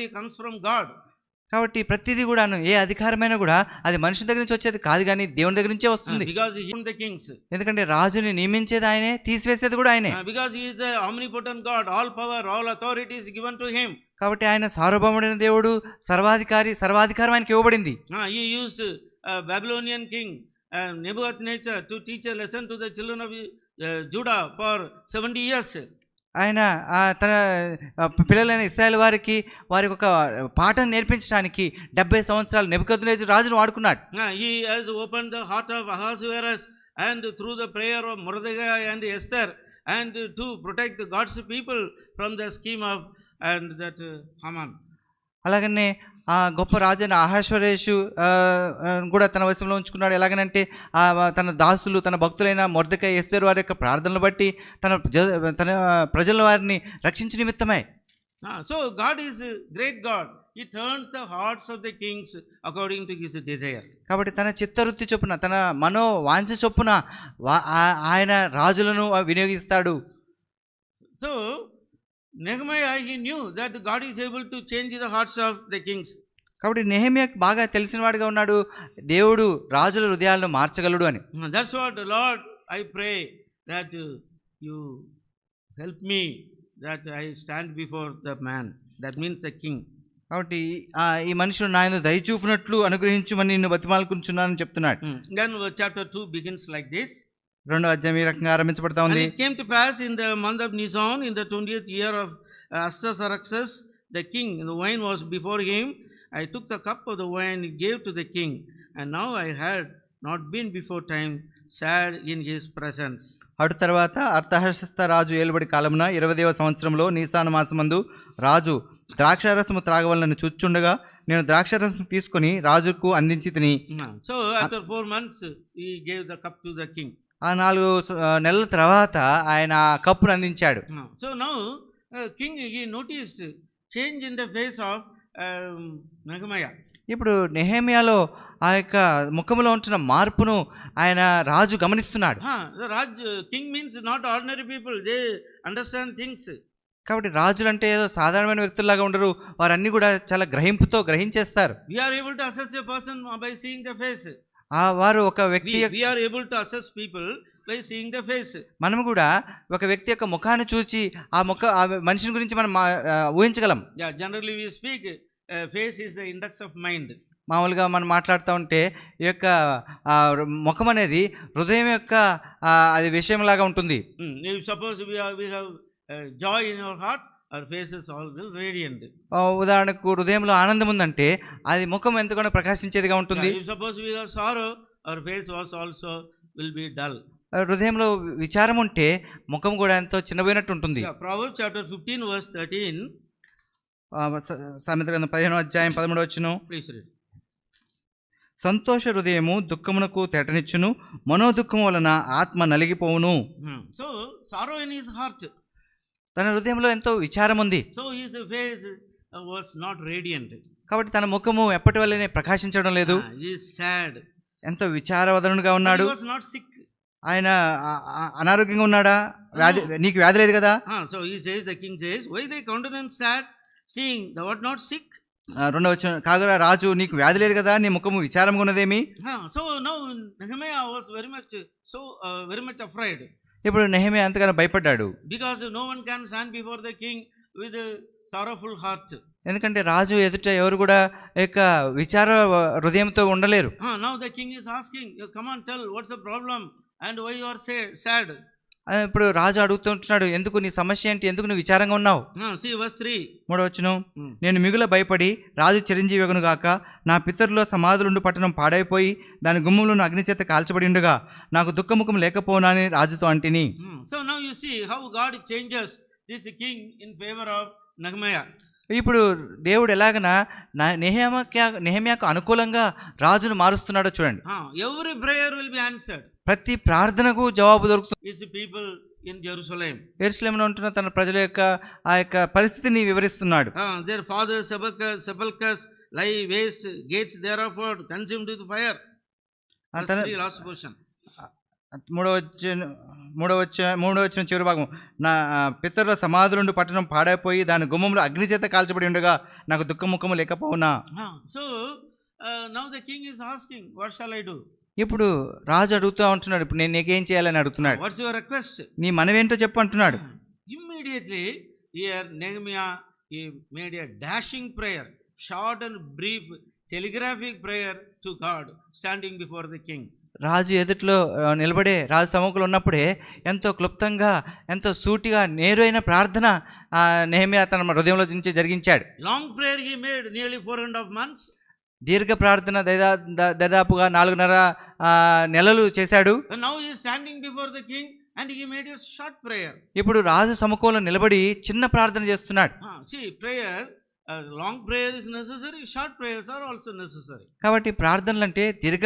It comes from God. కాబట్టి ప్రతిదీ కూడాను ఏ అధికారమైనా కూడా అది మనుషుల దగ్గర నుంచి వచ్చేది కాదు, కానీ దేవుని దగ్గర నుంచే వస్తుంది. Because he is the kings. ఎందుకంటే రాజుని నియమించేది ఆయనే, తీసివేసేది కూడా ఆయనే. Because he is the omnipotent God, all power, all authority is given to him. కాబట్టి ఆయన సార్వభౌముడైన దేవుడు, సర్వాధికారం ఆయనకి ఇవ్వబడింది. He used a Babylonian king Nebuchadnezzar to teach a lesson to the children of Judah for 70 years. ఆయన తన పిల్లలైన ఇశ్రాయేలు వారికి ఒక పాఠం నేర్పించడానికి 70 సంవత్సరాలు నెబుకద్నెజరు రాజును వాడుకున్నాడు. He has opened the heart of Ahasuerus and through the prayer of Mordecai and Esther and to protect the God's people from the scheme of and that Hermon. అలాగనే ఆ గొప్ప రాజైన అహష్వేరోషు కూడా తన వశంలో ఉంచుకున్నాడు. ఎలాగనంటే తన దాసులు, తన భక్తులైన మొర్దెకై, ఎస్తేరు వారి యొక్క ప్రార్థనలు బట్టి తన ప్రజల వారిని రక్షించే నిమిత్తమై. So God is a great God. He turns the hearts of the kings according to his desire. కాబట్టి తన చిత్తవృత్తి చొప్పున, తన మనో వాంఛ చొప్పున ఆయన రాజులను వినియోగిస్తాడు. So Nehemiah, he knew that God is able to change the hearts of the kings. కాబట్టి నెహెమ్యాకు బాగా తెలిసిన వాడిగా ఉన్నాడు, దేవుడు రాజుల హృదయాలను మార్చగలడు అని. That's what Lord, I pray that you help me that I stand before the man, that means the king. కాబట్టి ఈ మనుషుడు నా యందు దయ చూపినట్లు అనుగ్రహించుమని నిన్ను బతిమాలుకుంటున్నానని చెప్తున్నాడు. Then chapter 2 begins like this. రెండో అధ్యాయం ఈ రకంగా ఆరంభించబడతా ఉంది. And it came to pass in the month of Nisan, in the 20th year of Artaxerxes the king, and the wine was before him. I took the cup of the wine and gave to the king, and now I had not been before time sad in his presence. అటు తర్వాత అర్తహషస్త రాజు ఏలుబడి కాలమున 20వ సంవత్సరంలో నీసాను మాసమందు రాజు ద్రాక్షారసము త్రాగవలనని చూచుండగా నేను ద్రాక్షారసం తీసుకొని రాజుకు అందించి తిని. So after 4 months he gave the cup to the king. ఆ 4 నెలల తర్వాత ఆయన కప్పును అందించాడు. So now king he noticed change in the face of Nehemiah. ఇప్పుడు నెహెమ్యాలో ఆ యొక్క ముఖములో ఉంటున్న మార్పును ఆయన రాజు గమనిస్తున్నాడు. The king means not ordinary people, they understand things. కాబట్టి రాజులు అంటే ఏదో సాధారణమైన వ్యక్తుల్లాగా ఉండరు, వారన్నీ కూడా చాలా గ్రహింపుతో గ్రహించేస్తారు. We are able to assess a person by seeing the face. వారు ఒక వ్యక్తి we are able to assess people by seeing the face. మనం కూడా ఒక వ్యక్తి యొక్క ముఖాన్ని చూసి ఆ మనిషిని గురించి మనం ఊహించగలం. Generally we speak face is the index of mind. మామూలుగా మనం మాట్లాడుతూ ఉంటే ఈ యొక్క ముఖం అనేది హృదయం యొక్క అది విషయంలాగా ఉంటుంది. Suppose we have joy in our heart, our faces all will radiant. ఉదాహరణకు హృదయంలో ఆనందం ఉందంటే అది ముఖం ఎంతగానో ప్రకాశించేదిగా ఉంటుంది. Suppose we have sorrow, our face was also will be dull. హృదయంలో విచారం ఉంటే ముఖం కూడా ఎంతో చిన్నపోయినట్టు ఉంటుంది. Proverbs chapter 15 verse 13. సామెతల గ్రంథం 15వ అధ్యాయం 13వ వచనం. Please read. సంతోష హృదయము దుఃఖమునకు తెటనిచ్చును, మనోదుఃఖము వలన ఆత్మ నలిగిపోవును. So sorrow in his heart. తన హృదయంలో ఎంతో విచారం ఉంది. So his face was not radiant. కాబట్టి తన ముఖము ఎప్పటి వల్లనే ప్రకాశించడం లేదు. He is sad. ఎంతో విచారవదనుగా ఉన్నాడు. He was not sick. ఆయన అనారోగ్యంగా ఉన్నాడా? నీకు వ్యాధి లేదు కదా? So he says, the king says, why they countenance sad, seeing thou art not sick? రెండవ వచనం, కాగా రాజు నీకు వ్యాధి లేదు కదా, నీ ముఖము విచారంగా ఉన్నదేమి? So now Nehemiah was very much afraid. ఇప్పుడు నెహెమ్యా ఎంతగానో భయపడ్డాడు. Because no one can stand before the king with a sorrowful heart. ఎందుకంటే రాజు ఎదుట ఎవరు కూడా యొక్క విచార హృదయంతో ఉండలేరు. Now the king is asking, come on, tell what's the problem and why you are sad. ఇప్పుడు రాజు అడుగుతుంటున్నాడు, ఎందుకు నీ సమస్య ఏంటి, ఎందుకు నువ్వు విచారంగా ఉన్నావు? See verse 3. మూడవ వచనం, నేను మిగుల భయపడి రాజు చిరంజీవిగను గాక, నా పితరుల సమాధులుండు పట్టణం పాడైపోయి దాని గుమ్మములను అగ్ని చేత కాల్చబడి ఉండగా నాకు దుఃఖముఖం లేకపోనాని రాజుతో అంటిని. So now you see how God changes this king in favor of Nehemiah. ఇప్పుడు దేవుడు ఎలాగన నెహెమ్యాకు అనుకూలంగా రాజును మారుస్తున్నాడో చూడండి. Every prayer will be answered. ప్రతి ప్రార్థనకు జవాబు దొరుకుతుంది. His people in Jerusalem. యెరూషలేములో ఉంటున్న తన ప్రజల యొక్క ఆ యొక్క పరిస్థితిని వివరిస్తున్నాడు. Their fathers sepulchres lie waste, gates thereof consumed with fire. Last portion. మూడో వచ్చిన చివరి భాగం, నా పితరుల సమాధులుండి పట్టణం పాడైపోయి దాని గుమ్మంలో అగ్ని చేత కాల్చబడి ఉండగా నాకు దుఃఖముఖము లేకపోవునా. So now the king is asking, what shall I do? ఇప్పుడు రాజు అడుగుతూ ఉంటున్నాడు, ఇప్పుడు నేను నీకేం చేయాలని అడుగుతున్నాడు. What's your request? నీ మనవేంటో చెప్పు అంటున్నాడు. Immediately here Nehemiah, he made a dashing prayer, short and brief telegraphic prayer to God, standing before the king. రాజు ఎదుట్లో నిలబడే, రాజు సముఖంలో ఉన్నప్పుడే ఎంతో క్లుప్తంగా, ఎంతో సూటిగా, నేరైన ప్రార్థన నెహెమ్యా తన హృదయంలో నుంచి జరిగించాడు. Long prayer he made, nearly 4.5 months. దీర్ఘ ప్రార్థన దాదాపుగా 4.5 నెలలు చేశాడు. And now he is standing before the king and he made a short prayer. ఇప్పుడు రాజు సముఖంలో నిలబడి చిన్న ప్రార్థన చేస్తున్నాడు. See, prayer, long prayer is necessary, short prayers are also necessary. కాబట్టి ప్రార్థనలు అంటే దీర్ఘ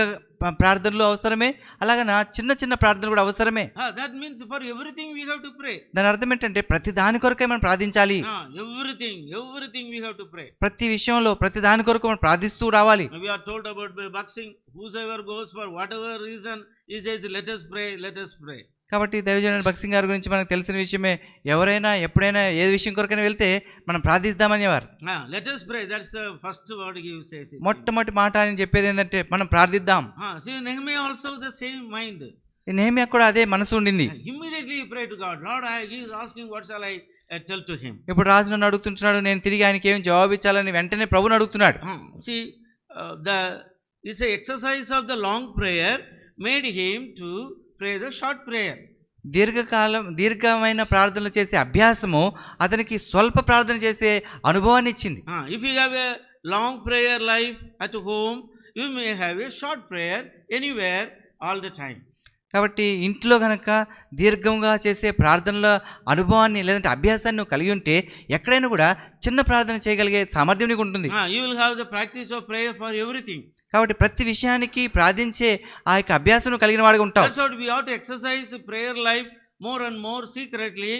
ప్రార్థనలు అవసరమే, అలాగన చిన్న చిన్న ప్రార్థనలు కూడా అవసరమే. That means for everything we have to pray. దాని అర్థం ఏంటంటే ప్రతి దాని కొరకే మనం ప్రార్థించాలి. Everything we have to pray. ప్రతి విషయంలో ప్రతి దాని కొరకు మనం ప్రార్థిస్తూ రావాలి. We are told about by boxing, whosoever goes for whatever reason, he says, let us pray, let us pray. కాబట్టి దైవజనుడు భక్త్ సింగ్ గారి గురించి మనకు తెలిసిన విషయమే, ఎవరైనా ఎప్పుడైనా ఏ విషయం కొరకైనా వెళ్తే మనం ప్రార్థిద్దామనేవారు. Let us pray, that's the first word he says. మొట్టమొదటి మాట ఆయన చెప్పేది ఏంటంటే మనం ప్రార్థిద్దాం. See, Nehemiah also the same mind. Nehemiah కూడా అదే మనసు ఉండింది. Immediately he prayed to God. Lord, he is asking, what shall I tell to him? ఇప్పుడు రాజు నన్ను అడుగుతుంటున్నాడు, నేను తిరిగి ఆయనకి ఏం జవాబు ఇచ్చాలని వెంటనే ప్రభుని అడుగుతున్నాడు. See, this exercise of the long prayer made him to pray the short prayer. దీర్ఘమైన ప్రార్థనలు చేసే అభ్యాసము అతనికి స్వల్ప ప్రార్థన చేసే అనుభవాన్ని ఇచ్చింది. If you have a long prayer life at home, you may have a short prayer anywhere all the time. కాబట్టి ఇంట్లో గనక దీర్ఘంగా చేసే ప్రార్థనల అనుభవాన్ని లేదంటే అభ్యాసాన్ని నువ్వు కలిగి ఉంటే ఎక్కడైనా కూడా చిన్న ప్రార్థన చేయగలిగే సామర్థ్యం నీకు ఉంటుంది. You will have the practice of prayer for everything. కాబట్టి ప్రతి విషయానికి ప్రార్థించే ఆ యొక్క అభ్యాసం కలిగిన వాడిగా ఉంటావు. That's what we ought to exercise prayer life more and more secretly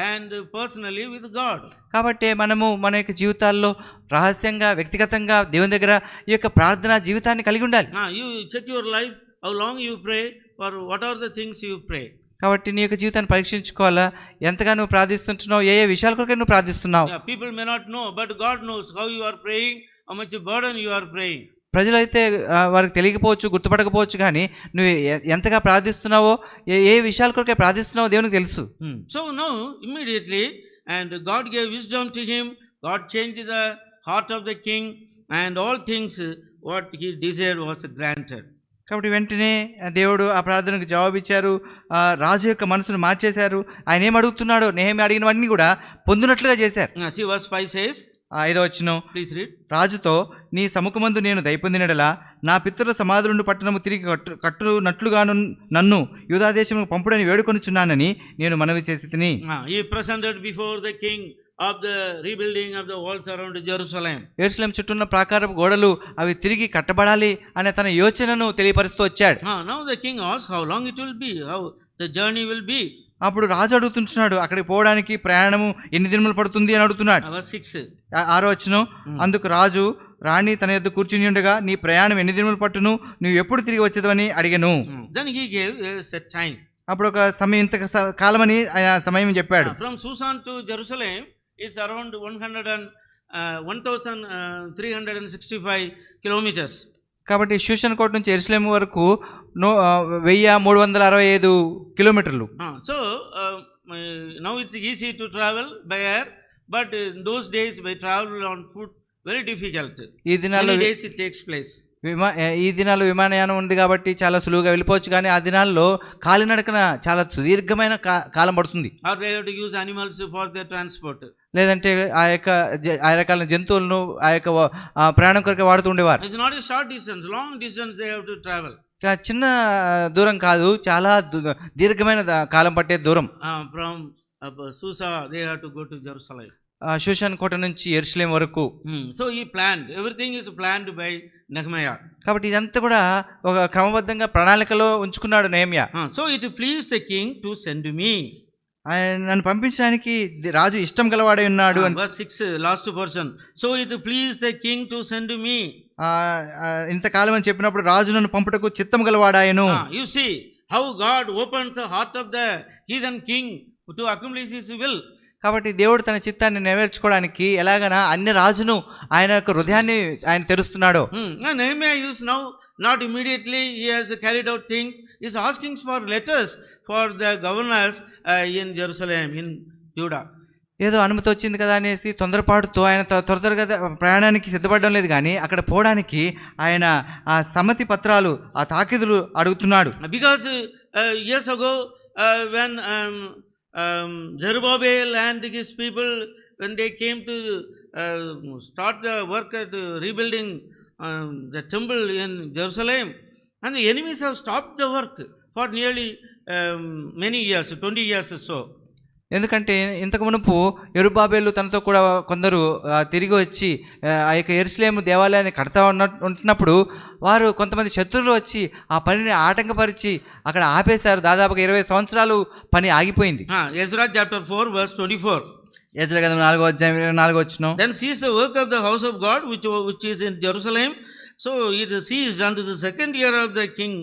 and personally with God. కాబట్టి మనము మన యొక్క జీవితాల్లో రహస్యంగా వ్యక్తిగతంగా దేవుని దగ్గర ఈ యొక్క ప్రార్థనా జీవితాన్ని కలిగి ఉండాలి. You check your life, how long you pray, or what are the things you pray. కాబట్టి నీ యొక్క జీవితాన్ని పరీక్షించుకోవాలా, ఎంతగా నువ్వు ప్రార్థిస్తుంటున్నావు, ఏ ఏ విషయాల కొరకు నువ్వు ప్రార్థిస్తున్నావు. People may not know, but God knows how you are praying, how much burden you are praying. ప్రజలైతే వారికి తెలియకపోవచ్చు, గుర్తుపడకపోవచ్చు, కానీ నువ్వు ఎంతగా ప్రార్థిస్తున్నావో, ఏ విషయాల కొరకే ప్రార్థిస్తున్నావో దేవునికి తెలుసు. So now immediately, and God gave wisdom to him. God changed the heart of the king, and all things what he desired was granted. కాబట్టి వెంటనే దేవుడు ఆ ప్రార్థనకు జవాబిచ్చారు, రాజు యొక్క మనసును మార్చేశారు. ఆయన ఏం అడుగుతున్నాడో నెహెమ్యా అడిగినవన్నీ కూడా పొందినట్లుగా చేశారు. See verse 5 says, 5వ వచనం, please read. రాజుతో, నీ సముఖమందు నేను దయపొందినడలా నా పితరుల సమాధులుండు పట్టణము తిరిగి కట్టునట్లుగాను నన్ను యూదాదేశముకు పంపుడని వేడుకొనుచున్నానని నేను మనవి చేసి తిని. He presented before the king of the rebuilding of the walls around Jerusalem. యెరూషలేము చుట్టూ ఉన్న ప్రాకారపు గోడలు అవి తిరిగి కట్టబడాలి అనే తన యోచనను తెలియపరుస్తూ వచ్చాడు. Now the king asked how long it will be, how the journey will be. అప్పుడు రాజు అడుగుతుంటున్నాడు, అక్కడికి పోవడానికి ప్రయాణము ఎన్ని దినములు పడుతుంది అని అడుగుతున్నాడు. 6వ వచనం, అందుకు రాజు, రాణి తన యొద్ద కూర్చుని ఉండగా, నీ ప్రయాణం ఎన్ని దినములు పట్టును, నువ్వు ఎప్పుడు తిరిగి వచ్చేదని అడిగను. Then he gave a set time. అప్పుడు ఒక సమయం, ఇంత కాలమని ఆయన సమయం చెప్పాడు. From Susan to Jerusalem is around 1365 kilometers. కాబట్టి షూషన్ కోట నుంచి యెరూషలేము వరకు 1365 కిలోమీటర్లు. So now it's easy to travel by air, but in those days by travel on foot very difficult. ఈ దినాల్లో many days it takes place. ఈ దినాల్లో విమానయానం ఉంది కాబట్టి చాలా సులువుగా వెళ్ళిపోవచ్చు, కానీ ఆ దినాల్లో కాలినడకన చాలా సుదీర్ఘమైన కాలం పడుతుంది. Or they have to use animals for their transport. లేదంటే ఆ రకాల జంతువులను ఆ యొక్క ప్రయాణం కొరకు వాడుతూ ఉండేవారు. It's not a short distance, long distance they have to travel. చిన్న దూరం కాదు, చాలా దీర్ఘమైన కాలం పట్టే దూరం. From Susa they have to go to Jerusalem. Shushan కోట నుంచి యెరూషలేము వరకు. So he planned, everything is planned by Nehemiah. కాబట్టి ఇదంతా కూడా ఒక క్రమబద్ధంగా ప్రణాళికలో ఉంచుకున్నాడు Nehemiah. So it pleased the king to send me. ఆయన నన్ను పంపించడానికి రాజు ఇష్టం గలవాడై ఉన్నాడు. Verse 6, last portion. So it pleased the king to send me. ఇంతకాలం అని చెప్పినప్పుడు రాజు నన్ను పంపుటకు చిత్తం గలవాడాయను. You see how God opens the heart of the heathen king to accomplish his will. కాబట్టి దేవుడు తన చిత్తాన్ని నెరవేర్చుకోవడానికి ఎలాగైనా అన్ని రాజును ఆయన యొక్క హృదయాన్ని ఆయన తెరుస్తున్నాడు. And Nehemiah is now not immediately he has carried out things. He is asking for letters for the governors in Jerusalem, in Judah. ఏదో అనుమతి వచ్చింది కదా అనేసి తొందరపాటుతో ఆయన త్వరగా ప్రయాణానికి సిద్ధపడడం లేదు, కానీ అక్కడ పోవడానికి ఆయన ఆ సమ్మతి పత్రాలు, ఆ తాకీదులు అడుగుతున్నాడు. Because years ago when Zerubbabel and his people, when they came to start the work at rebuilding the temple in Jerusalem, and the enemies have stopped the work for nearly many years, 20 years or so. ఎందుకంటే ఇంతకు మునుపు యెరుబ్బాబెలు తనతో కూడా కొందరు తిరిగి వచ్చి ఆ యొక్క యెరూషలేము దేవాలయాన్ని కడతా ఉంటున్నప్పుడు వారు కొంతమంది శత్రువులు వచ్చి ఆ పనిని ఆటంకపరిచి అక్కడ ఆపేశారు. దాదాపుగా 20 సంవత్సరాలు పని ఆగిపోయింది. Ezra chapter 4 verse 24. ఎజ్రా గ్రంథం 4వ అధ్యాయం 24వ వచనం. Then ceased the work of the house of God which is in Jerusalem. So it ceased unto the second year of the king,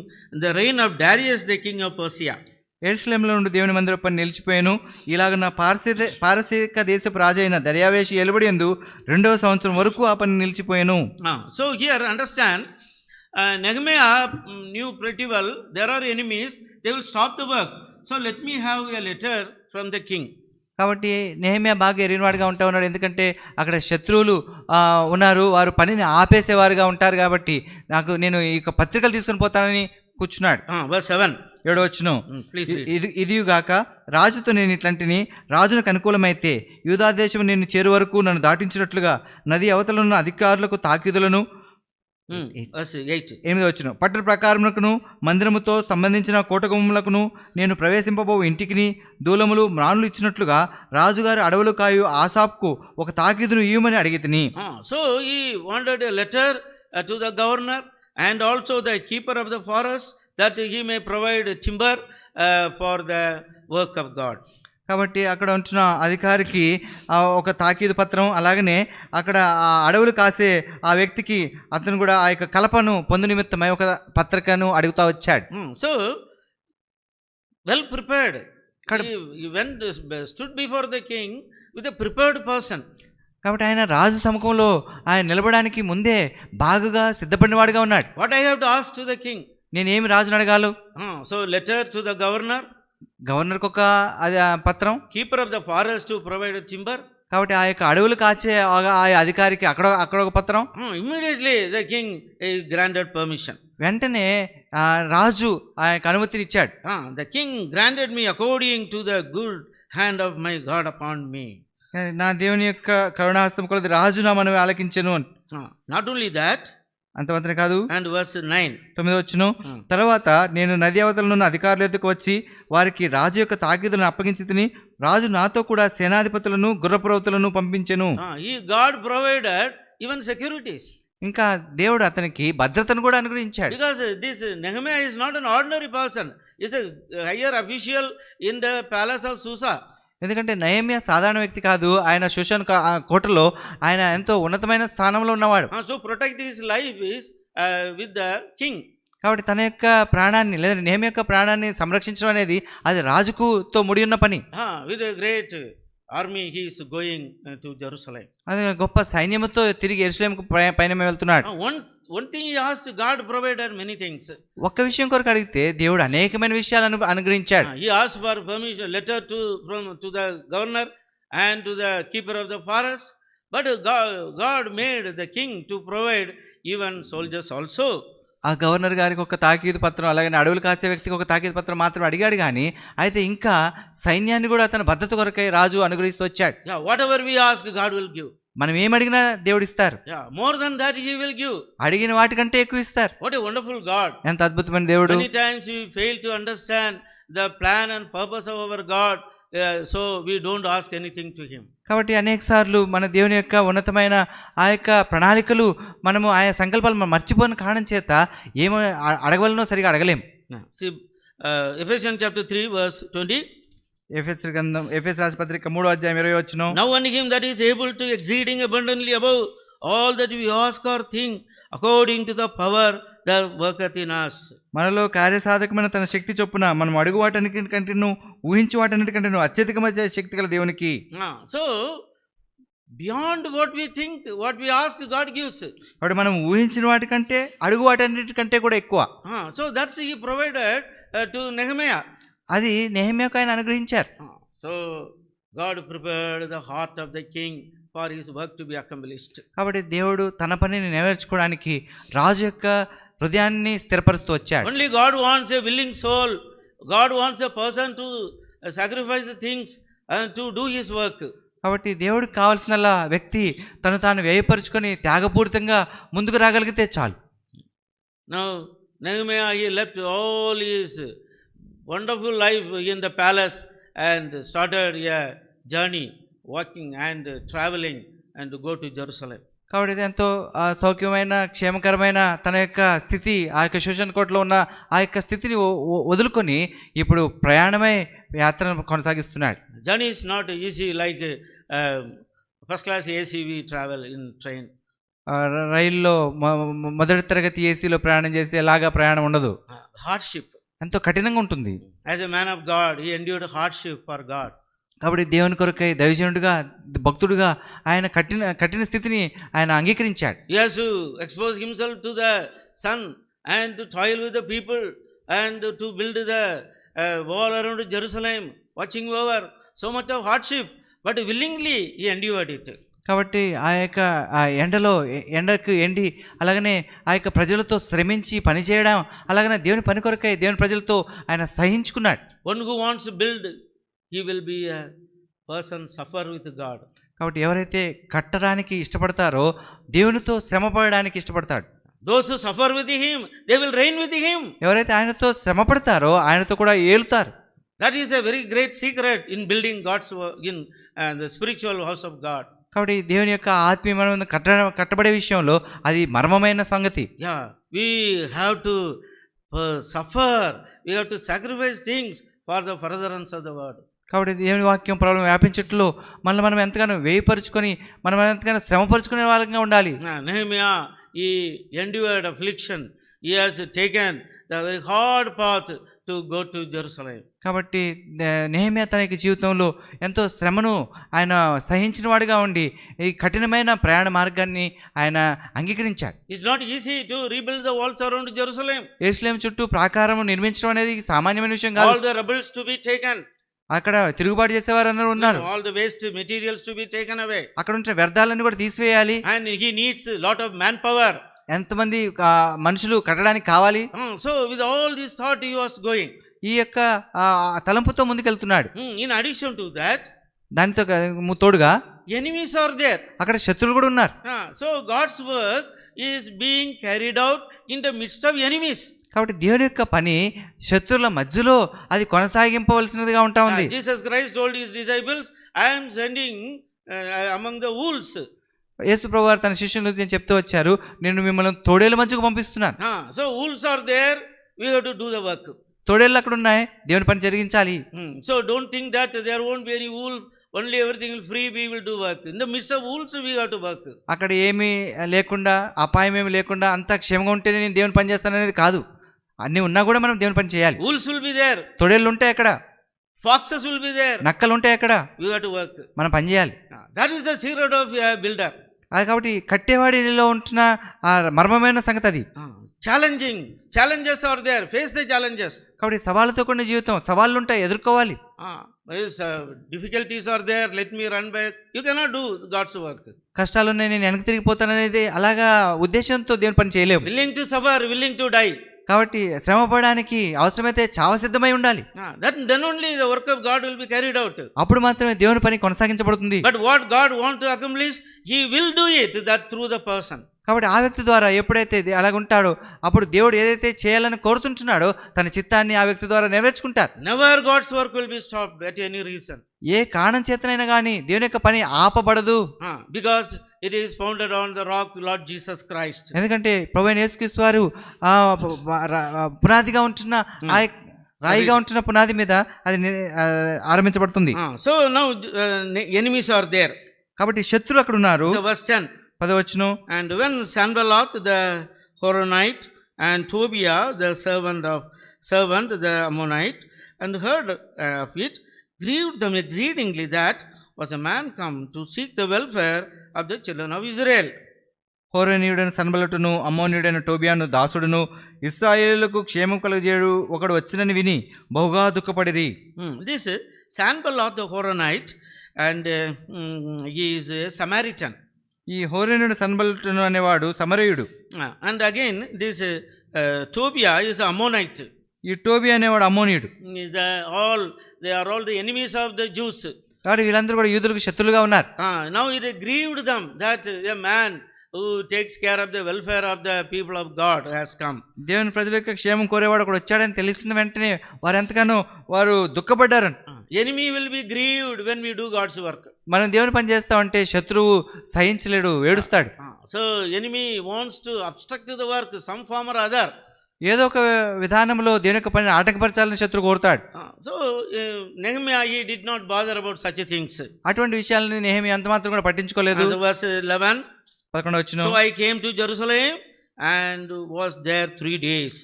the reign of Darius the king of Persia. యెరూషలేములో నుండి దేవుని మందిరం పని నిలిచిపోయాను. ఇలాగ పారసీక దేశపు రాజైన దర్యావేషు ఏలుబడి యందు 2వ సంవత్సరం వరకు ఆ పని నిలిచిపోయాను. So here understand, Nehemiah knew pretty well there are enemies, they will stop the work. So let me have a letter from the king. కాబట్టి నెహెమ్యా బాగా ఎరిగినవాడుగా ఉంటా ఉన్నాడు. ఎందుకంటే అక్కడ శత్రువులు ఉన్నారు, వారు పనిని ఆపేసేవారుగా ఉంటారు. కాబట్టి నేను ఈ పత్రికలు తీసుకొని పోతానని కూర్చున్నాడు. Verse 7. 7వ వచనం. ఇదియుగాక రాజుతో నేను ఇట్లాంటిని, రాజునకు అనుకూలమైతే యూదా దేశం నేను చేరు వరకు నన్ను దాటించినట్లుగా నది అవతలను అధికారులకు తాకీదులను. 8వ వచనం. పట్టణ ప్రకారమునకును మందిరముతో సంబంధించిన కోటగుమ్మలకును నేను ప్రవేశింపబో ఇంటికిని దూలములు మ్రానులు ఇచ్చినట్లుగా రాజుగారు అడవులు కాయు ఆసాప్కు ఒక తాకీదును ఇవ్వమని అడిగితిని. So he wanted a letter to the governor and also the keeper of the forest, that he may provide timber for the work of God. కాబట్టి అక్కడ ఉంటున్న అధికారికి ఒక తాకీదు పత్రం, అలాగనే అక్కడ ఆ అడవులు కాసే ఆ వ్యక్తికి అతను కూడా ఆ యొక్క కలపను పొందు నిమిత్తమై ఒక పత్రికను అడుగుతా వచ్చాడు. So well prepared, he went stood before the king with a prepared person. కాబట్టి ఆయన రాజు సముఖంలో ఆయన నిలబడడానికి ముందే బాగుగా సిద్ధపడినవాడుగా ఉన్నాడు. What I have to ask to the king? నేనేమి రాజును అడగాలి? So letter to the governor, గవర్నర్కి ఒక పత్రం, keeper of the forest to provide timber. కాబట్టి ఆ యొక్క అడవులు కాచే ఆ అధికారికి అక్కడ ఒక పత్రం. Immediately the king granted permission. వెంటనే రాజు ఆ యొక్క అనుమతిని ఇచ్చాడు. The king granted me according to the good hand of my God upon me. నా దేవుని యొక్క కరుణాహస్తం కొలది రాజు నా మనవి ఆలకించెను. Not only that, అంత మాత్రమే కాదు. and verse 9. 9వ వచనం. తర్వాత నేను నది అవతలనున్న అధికారుల ఎదుకు వచ్చి వారికి రాజు యొక్క తాకీదులను అప్పగించితిని. రాజు నాతో కూడా సేనాధిపతులను గుర్రపురవతులను పంపించెను. God provided even securities. ఇంకా దేవుడు అతనికి భద్రతను కూడా అనుగ్రహించాడు. Because this Nehemiah is not an ordinary person, he is a higher official in the palace of Susa. ఎందుకంటే నెహెమ్యా సాధారణ వ్యక్తి కాదు, ఆయన షూషన్ కోటలో ఆయన ఎంతో ఉన్నతమైన స్థానంలో ఉన్నవాడు. So protect his life is with the king. కాబట్టి తన యొక్క ప్రాణాన్ని లేదా నెహెమ్యా యొక్క ప్రాణాన్ని సంరక్షించడం అనేది అది రాజుకుతో ముడి ఉన్న పని. With a great army he is going to Jerusalem. అది గొప్ప సైన్యముతో తిరిగి యెరూషలేముకు పయనం వెళ్తున్నాడు. One thing he asked, God provided many things. ఒక్క విషయం కొరకు అడిగితే దేవుడు అనేకమైన విషయాలను అనుగ్రహించాడు. He asked for permission, letter to the governor and to the keeper of the forest, but God made the king to provide even soldiers also. ఆ governor గారికి ఒక తాకీదు పత్రం, అలాగే అడవులు కాసే వ్యక్తికి ఒక తాకీదు పత్రం మాత్రం అడిగాడు, కానీ అయితే ఇంకా సైన్యాన్ని కూడా తన భద్రత కొరకై రాజు అనుగ్రహిస్తూ వచ్చాడు. Whatever we ask, God will give. మనం ఏం అడిగినా దేవుడు ఇస్తారు. More than that he will give. అడిగిన వాటికంటే ఎక్కువ ఇస్తారు. What a wonderful God. ఎంత అద్భుతమైన దేవుడు. Many times we fail to understand the plan and purpose of our God, so we don't ask anything to him. కాబట్టి అనేక సార్లు మన దేవుని యొక్క ఉన్నతమైన ఆ యొక్క ప్రణాళికలు మనము ఆయా సంకల్పాలు మనం మర్చిపోయిన కారణం చేత ఏమో అడగవలనో సరిగా అడగలేం. Ephesians chapter 3 verse 20. ఎఫెసు రాసిన పత్రిక 3వ అధ్యాయం 20వ వచనం. Now unto him that is able to exceeding abundantly above all that we ask or think, according to the power that worketh in us. మనలో కార్యసాధకమైన తన శక్తి చొప్పున మనం అడుగు వాటన్నిటికంటేను ఊహించు వాటన్నిటికంటేను అత్యధికమైన శక్తి గల దేవునికి. So beyond what we think, what we ask, God gives. కాబట్టి మనం ఊహించిన వాటికంటే అడుగు వాటన్నిటికంటే కూడా ఎక్కువ. So that's he provided to Nehemiah. అది నెహెమ్యాకు ఆయన అనుగ్రహించారు. So God prepared the heart of the king for his work to be accomplished. కాబట్టి దేవుడు తన పనిని నెరవేర్చుకోవడానికి రాజు యొక్క హృదయాన్ని స్థిరపరుస్తూ వచ్చాడు. Only God wants a willing soul. God wants a person to sacrifice the things and to do his work. కాబట్టి దేవుడికి కావాల్సిన వ్యక్తి తను తాను వ్యయపరుచుకొని త్యాగపూరితంగా ముందుకు రాగలిగితే చాలు. Now Nehemiah, he left all his wonderful life in the palace and started a journey, walking and traveling and to go to Jerusalem. కాబట్టి ఇది ఎంతో సౌఖ్యమైన క్షేమకరమైన తన యొక్క స్థితి, ఆ యొక్క శోషణ కోటలో ఉన్న ఆ యొక్క స్థితిని వదులుకొని ఇప్పుడు ప్రయాణమై యాత్రను కొనసాగిస్తున్నాడు. Journey is not easy like first class AC we travel in train. రైల్లో మొదటి తరగతి ఏసీలో ప్రయాణం చేసేలాగా ప్రయాణం ఉండదు. Hardship. ఎంతో కఠినంగా ఉంటుంది. As a man of God, he endured hardship for God. కాబట్టి దేవుని కొరకై దైవజనుడిగా భక్తుడిగా ఆయన కఠిన స్థితిని ఆయన అంగీకరించాడు. He has to expose himself to the sun and to toil with the people and to build the wall around Jerusalem, watching over so much of hardship, but willingly he endured it. కాబట్టి ఆ యొక్క ఎండకు ఎండి అలాగనే ఆ యొక్క ప్రజలతో శ్రమించి పనిచేయడం, అలాగనే దేవుని పని కొరకై దేవుని ప్రజలతో ఆయన సహించుకున్నాడు. One who wants to build, he will be a person suffer with God. కాబట్టి ఎవరైతే కట్టడానికి ఇష్టపడతారో దేవునితో శ్రమ పడడానికి ఇష్టపడతాడు. Those who suffer with him, they will reign with him. ఎవరైతే ఆయనతో శ్రమ పడతారో ఆయనతో కూడా ఏలుతారు. That is a very great secret in building God's in the spiritual house of God. కాబట్టి దేవుని యొక్క ఆత్మీయమైన కట్టబడే విషయంలో అది మర్మమైన సంగతి. Yeah, we have to suffer, we have to sacrifice things for the furtherance of the word. కాబట్టి దేవుని వాక్యం ప్రాబ్లం వ్యాపించట్లో మనం ఎంతగానో వేయపరుచుకొని మనం ఎంతగానో శ్రమపరుచుకునే వాళ్ళగా ఉండాలి. Nehemiah, he endured affliction. He has taken the very hard path to go to Jerusalem. కాబట్టి నెహెమ్యా తన యొక్క జీవితంలో ఎంతో శ్రమను ఆయన సహించిన వాడిగా ఉండి ఈ కఠినమైన ప్రయాణ మార్గాన్ని ఆయన అంగీకరించాడు. It's not easy to rebuild the walls around Jerusalem. యెరూషలేము చుట్టూ ప్రాకారం నిర్మించడం అనేది సామాన్యమైన విషయం కాదు. All the rebels to be taken. అక్కడ తిరుగుబాటు చేసేవారు అందరూ ఉన్నారు. All the waste materials to be taken away. అక్కడ ఉంటే వ్యర్థాలన్నీ కూడా తీసివేయాలి. And he needs a lot of manpower. ఎంతమంది మనుషులు కట్టడానికి కావాలి. So with all this thought he was going. ఈ యొక్క తలంపుతో ముందుకెళ్తున్నాడు. In addition to that, దానితో తోడుగా enemies are there. అక్కడ శత్రువులు కూడా ఉన్నారు. So God's work is being carried out in the midst of enemies. కాబట్టి దేవుని యొక్క పని శత్రువుల మధ్యలో అది కొనసాగింపవలసినదిగా ఉంటా ఉంది. Jesus Christ told his disciples, I am sending among the wolves. యేసు ప్రభువారు తన శిష్యులకు చెప్తూ వచ్చారు, నేను మిమ్మల్ని తోడేళ్ళ మధ్యకు పంపిస్తున్నాను. So wolves are there, we have to do the work. తోడేళ్ళు అక్కడ ఉన్నాయి, దేవుని పని జరిగించాలి. So don't think that there won't be any wolf, only everything will free, we will do work. In the midst of wolves we have to work. అక్కడ ఏమీ లేకుండా అపాయం ఏమి లేకుండా అంతా క్షేమంగా ఉంటేనే నేను దేవుని పని చేస్తాను అనేది కాదు. అన్ని ఉన్నా కూడా మనం దేవుని పని చేయాలి. Wolves will be there. తోడేళ్ళు ఉంటాయి అక్కడ. Foxes will be there. నక్కలు ఉంటాయి అక్కడ. We have to work. మనం పని చేయాలి. That is the secret of a builder. అది కాబట్టి కట్టేవాడిలో ఉంటున్న ఆ మర్మమైన సంగతి అది. Challenges are there. Face the challenges. కాబట్టి సవాళ్ళతో కూడిన జీవితం, సవాళ్ళు ఉంటాయి, ఎదుర్కోవాలి. Difficulties are there. Let me run back. You cannot do God's work. కష్టాలు ఉన్నాయి, నేను వెనక్కి తిరిగిపోతాననేది అలాగా ఉద్దేశంతో దేవుని పని చేయలేము. Willing to suffer, willing to die. కాబట్టి శ్రమ పడడానికి అవసరమైతే చావ సిద్ధమై ఉండాలి. Then only the work of God will be carried out. అప్పుడు మాత్రమే దేవుని పని కొనసాగించబడుతుంది. But what God wants to accomplish, He will do it that through the person. కాబట్టి ఆ వ్యక్తి ద్వారా ఎప్పుడైతే అలాగుంటాడో అప్పుడు దేవుడు ఏదైతే చేయాలని కోరుతుంటున్నాడో తన చిత్తాన్ని ఆ వ్యక్తి ద్వారా నెరవేర్చుకుంటారు. Never God's work will be stopped at any reason. ఏ కారణం చేతనైనా కానీ దేవుని యొక్క పని ఆపబడదు. Because it is founded on the rock Lord Jesus Christ. ఎందుకంటే ప్రభువైన యేసుక్రీస్తు వారు పునాదిగా ఉంటున్న రాయిగా ఉంటున్న పునాది మీద అది ఆరంభించబడుతుంది. So now enemies are there. కాబట్టి శత్రులు అక్కడ ఉన్నారు. Verse 10. 10వ వచనం. And when Sanballat the Horonite And Tobiah, the servant, the Ammonite, and heard of it, grieved them exceedingly that was a man come to seek the welfare of the children of Israel. హోరేనీయుడైన సన్బల్లటును అమ్మోనీయుడైన టోబియాను దాసుడును ఇశ్రాయేలులకు క్షేమం కలుగజేయడు ఒకడు వచ్చినని విని బహుగా దుఃఖపడిరి. This Sanballat the Horonite, and he is a Samaritan. ఈ హోరేనీయుడు సన్బల్లటును అనేవాడు సమరయుడు. And again this Tobiah is Ammonite. ఈ టోబియా అనేవాడు అమ్మోనీయుడు. They are all the enemies of the Jews. కాబట్టి వీళ్ళందరూ కూడా యూదులకు శత్రులుగా ఉన్నారు. Now it grieved them that a man who takes care of the welfare of the people of God has come. దేవుని ప్రజల యొక్క క్షేమం కోరేవాడు ఒకడు వచ్చాడని తెలిసిన వెంటనే వారు ఎంతగానో వారు దుఃఖపడ్డారు. Enemy will be grieved when we do God's work. మనం దేవుని పని చేస్తామంటే శత్రువు సహించలేడు, ఏడుస్తాడు. So enemy wants to obstruct the work some form or other. ఏదో ఒక విధానంలో దేవుని యొక్క పనిని ఆటంకపరచాలని శత్రువు కోరుతాడు. So Nehemiah, he did not bother about such things. అటువంటి విషయాలని నెహెమియా అంత మాత్రం కూడా పట్టించుకోలేదు. Verse 11. 11 వచనం. So I came to Jerusalem and was there 3 days.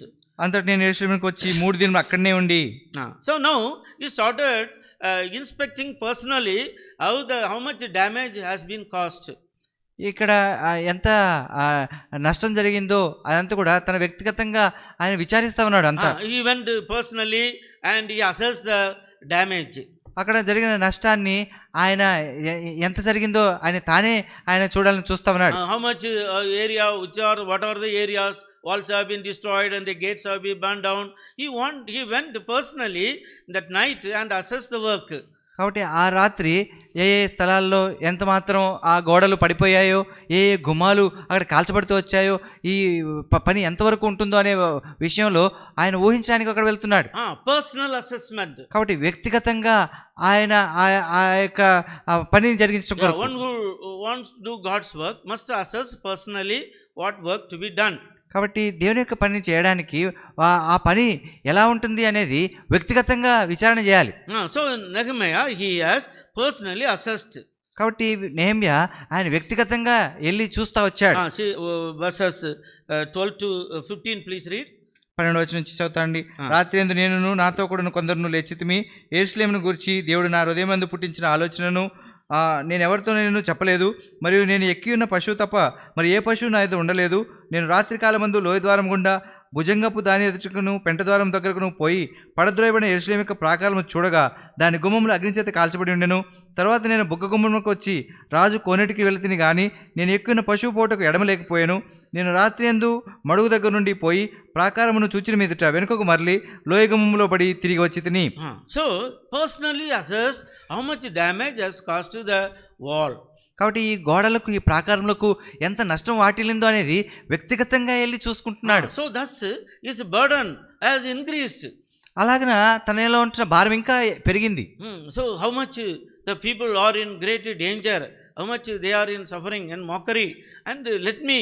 అంతటి నేను యెరూషలేముకు వచ్చి 3 దినాలు అక్కడనే ఉండి. So now he started inspecting personally how much damage has been caused. ఇక్కడ ఎంత నష్టం జరిగిందో అదంతా కూడా తన వ్యక్తిగతంగా ఆయన విచారిస్తా ఉన్నాడు. అంతా he went personally and he assessed the damage. అక్కడ జరిగిన నష్టాన్ని ఆయన ఎంత జరిగిందో ఆయన చూడాలని చూస్తా ఉన్నాడు. How much area, what are the areas, walls have been destroyed and the gates have been burned down. He went personally that night and assessed the work. కాబట్టి ఆ రాత్రి ఏ స్థలాల్లో ఎంత మాత్రం ఆ గోడలు పడిపోయాయో, ఏ గుమ్మాలు అక్కడ కాల్చబడుతూ వచ్చాయో, ఈ పని ఎంతవరకు ఉంటుందో అనే విషయంలో ఆయన ఊహించడానికి అక్కడ వెళ్తున్నాడు. Personal assessment. కాబట్టి వ్యక్తిగతంగా ఆయన ఆ యొక్క పనిని జరిగించడం. One who wants to do God's work must assess personally what work to be done. కాబట్టి దేవుని యొక్క పని చేయడానికి ఆ పని ఎలా ఉంటుంది అనేది వ్యక్తిగతంగా విచారణ చేయాలి. So Nehemiah he has personally assessed. కాబట్టి నెహెమియా ఆయన వ్యక్తిగతంగా వెళ్ళి చూస్తా వచ్చాడు. verses 12 to 15 please read. 12 వచనం నుంచి చదువుతాండి. రాత్రి యందు నేనును నాతో కూడా కొందరును లేచితిమి. యెరూషలేమును గురించి దేవుడు నా హృదయమందు పుట్టించిన ఆలోచనను నేను ఎవరితో నేను చెప్పలేదు. మరియు నేను ఎక్కి ఉన్న పశువు తప్ప మరి ఏ పశువు నా ఎదుట ఉండలేదు. నేను రాత్రి కాలమందు లోయ ద్వారం గుండా భుజంగపు దాని ఎదుటకును పెంట ద్వారం దగ్గరకును పోయి పడద్రోయబడిన యెరూషలేము యొక్క ప్రాకారము చూడగా దాని గుమ్మములు అగ్నిచేత కాల్చబడి ఉండెను. తర్వాత నేను బుగ్గ గుమ్మములకు వచ్చి రాజు కోనేటికి వెళుతిని గాని నేను ఎక్కున్న పశువు పోటకు ఎడమలేకపోయాను. నేను రాత్రి యందు మడుగు దగ్గర నుండి పోయి ప్రాకారమును చూచిన మీదట వెనుకకు మరలి లోయ గుమ్మములో పడి తిరిగి వచ్చి తిని. So personally assess how much damage has cost to the wall. కాబట్టి ఈ గోడలకు ఈ ప్రాకారములకు ఎంత నష్టం వాటిల్లిందో అనేది వ్యక్తిగతంగా వెళ్ళి చూసుకుంటున్నాడు. So thus his burden has increased. అలాగన తనలో ఉంచిన భారం ఇంకా పెరిగింది. So how much the people are in great danger, how much they are in suffering and mockery, and let me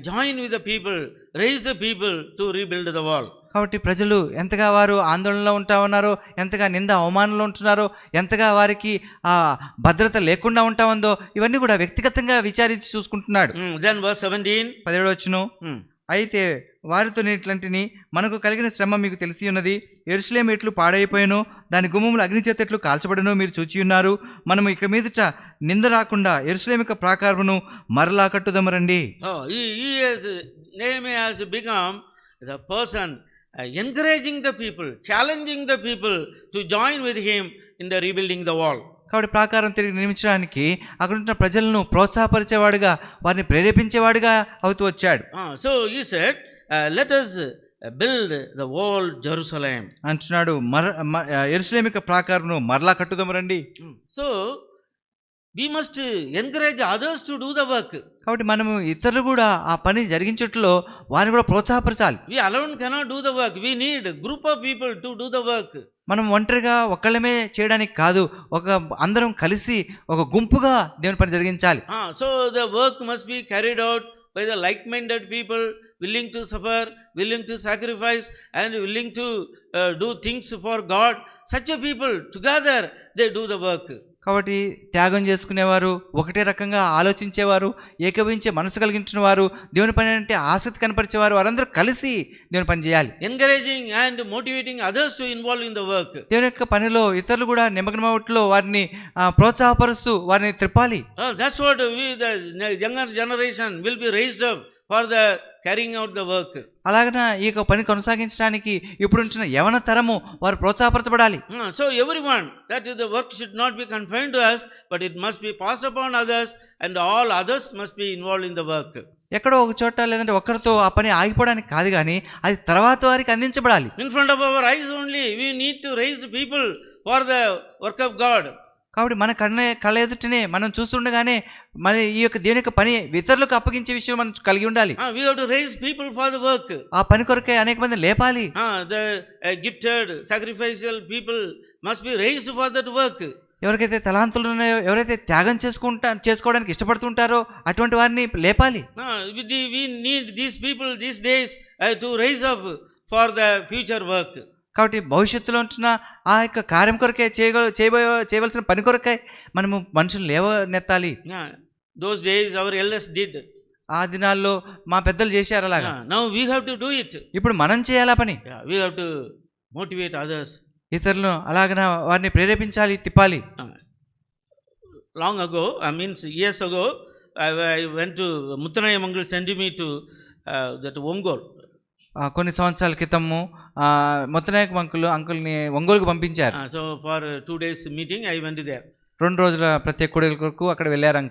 join with the people, raise the people to rebuild the wall. కాబట్టి ప్రజలు ఎంతగా వారు ఆందోళనలో ఉంటా ఉన్నారో, ఎంతగా నింద అవమానంలో ఉంటున్నారో, ఎంతగా వారికి ఆ భద్రత లేకుండా ఉంటా ఉందో ఇవన్నీ కూడా వ్యక్తిగతంగా విచారించి చూసుకుంటున్నాడు. Then verse 17 17 వచనం. అయితే వారితో ఇట్లాంటిని మనకు కలిగిన శ్రమ మీకు తెలిసి ఉన్నది. యెరూషలేము ఎట్లు పాడైపోయానో దాని గుమ్మములు అగ్నిచేత ఎట్లు కాల్చబడనో మీరు చూచి ఉన్నారు. మనము ఇక మీదట నింద రాకుండా యెరూషలేము యొక్క ప్రాకారమును మరలా కట్టుదమరండి. Nehemiah has become the person encouraging the people, challenging the people to join with him in the rebuilding the wall. కాబట్టి ప్రాకారం తిరిగి నిర్మించడానికి అక్కడ ఉన్న ప్రజలను ప్రోత్సాహపరిచేవాడుగా, వారిని ప్రేరేపించేవాడుగా అవుతూ వచ్చాడు. So he said, let us build the wall Jerusalem. అంటున్నాడు, యెరూషలేము యొక్క ప్రాకారమును మరలా కట్టుదాం రండి. So we must encourage others to do the work. కాబట్టి మనము ఇతరులు కూడా ఆ పని జరిగించట్లో వారిని కూడా ప్రోత్సాహపరచాలి. We alone cannot do the work. We need a group of people to do the work. మనం ఒంటరిగా ఒక్కళ్ళమే చేయడానికి కాదు, అందరం కలిసి ఒక గుంపుగా దేవుని పని జరిగించాలి. So the work must be carried out by the like-minded people, willing to suffer, willing to sacrifice, and willing to do things for God. Such a people together they do the work. కాబట్టి త్యాగం చేసుకునేవారు, ఒకటే రకంగా ఆలోచించేవారు, ఏకీభవించే మనసు కలిగించిన వారు, దేవుని పని అంటే ఆసక్తి కనపరిచేవారు, వారందరూ కలిసి దేవుని పని చేయాలి. Encouraging and motivating others to involve in the work. దేవుని యొక్క పనిలో ఇతరులు కూడా నిమగ్నమవట్లో వారిని ప్రోత్సాహపరుస్తూ వారిని త్రిప్పాలి. That's what the younger generation will be raised up for the carrying out the work. అలాగన ఈ యొక్క పని కొనసాగించడానికి ఇప్పుడుంచిన యవన తరము వారు ప్రోత్సాహపరచబడాలి. So everyone, that is, the work should not be confined to us, but it must be passed upon others, and all others must be involved in the work. ఎక్కడో ఒక చోట లేదంటే ఒక్కరితో ఆ పని ఆగిపోవడానికి కాదు కానీ అది తర్వాత వారికి అందించబడాలి. In front of our eyes only we need to raise people for the work of God. కాబట్టి మన కళ్ళ ఎదుటనే మనం చూస్తుండగానే మరి ఈ యొక్క దేవుని యొక్క పని ఇతరులకు అప్పగించే విషయం మనం కలిగి ఉండాలి. We have to raise people for the work. ఆ పని కొరకే అనేక మంది లేపాలి. The gifted sacrificial people must be raised for that work. ఎవరికైతే తలాంతులు ఉన్నాయో, ఎవరైతే త్యాగం చేసుకోవడానికి ఇష్టపడుతుంటారో అటువంటి వారిని లేపాలి. We need these people these days to raise up for the future work. కాబట్టి భవిష్యత్తులో ఉంటున్న ఆ యొక్క కార్యం కొరకే చేయవలసిన పని కొరకే మనము మనుషులు లేవనెత్తాలి. Those days our elders did. ఆ దినాల్లో మా పెద్దలు చేశారు అలాగా. Now we have to do it. ఇప్పుడు మనం చేయాలా పని. We have to motivate others. ఇతరులను అలాగన వారిని ప్రేరేపించాలి, తిప్పాలి. Long ago, years ago, I went to Muttanayam uncle sent me to that Ongol. కొన్ని సంవత్సరాల క్రితము ముత్తనాయక అంకుల్ని ఒంగోలుకు పంపించారు. So for 2 days meeting I went there. 2 రోజుల ప్రత్యేక కుడికల కొరకు అక్కడ వెళ్ళారు.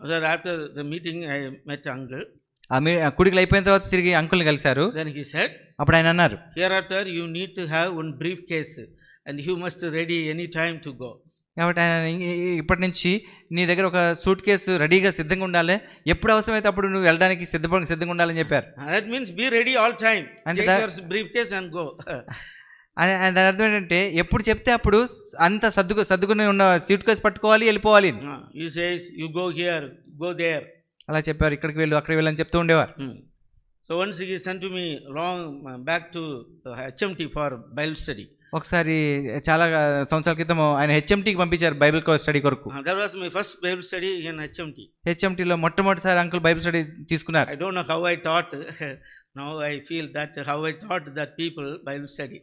So after the meeting I met uncle. కుడికలు అయిపోయిన తర్వాత తిరిగి అంకుల్ని కలిశారు. Then he said, అప్పుడు ఆయన అన్నారు, hereafter you need to have one briefcase and you must ready any time to go. కాబట్టి ఆయన ఇప్పటి నుంచి నీ దగ్గర ఒక సూట్ కేసు రెడీగా సిద్ధంగా ఉండాలి, ఎప్పుడు అవసరమైతే అప్పుడు నువ్వు వెళ్ళడానికి సిద్ధంగా ఉండాలని చెప్పారు. That means be ready all time. Take your briefcase and go. దాని అర్థం ఏంటంటే ఎప్పుడు చెప్తే అప్పుడు అంత సర్దుకుని ఉన్న సూట్ కేసు పట్టుకోవాలి, వెళ్ళిపోవాలి. He says you go here, go there. అలా చెప్పారు, ఇక్కడికి వెళ్ళు అక్కడికి వెళ్ళని చెప్తూ ఉండేవారు. So once he sent to me long back to HMT for Bible study. ఒకసారి చాలా సంవత్సరాల క్రితం ఆయన హెచ్ఎంటీకి పంపించారు బైబిల్ స్టడీ కొరకు. That was my first Bible study in HMT. హెచ్ఎంటీలో మొట్టమొదటిసారి అంకుల్ బైబిల్ స్టడీ తీసుకున్నారు. I don't know how I taught. Now I feel that how I taught that people Bible study.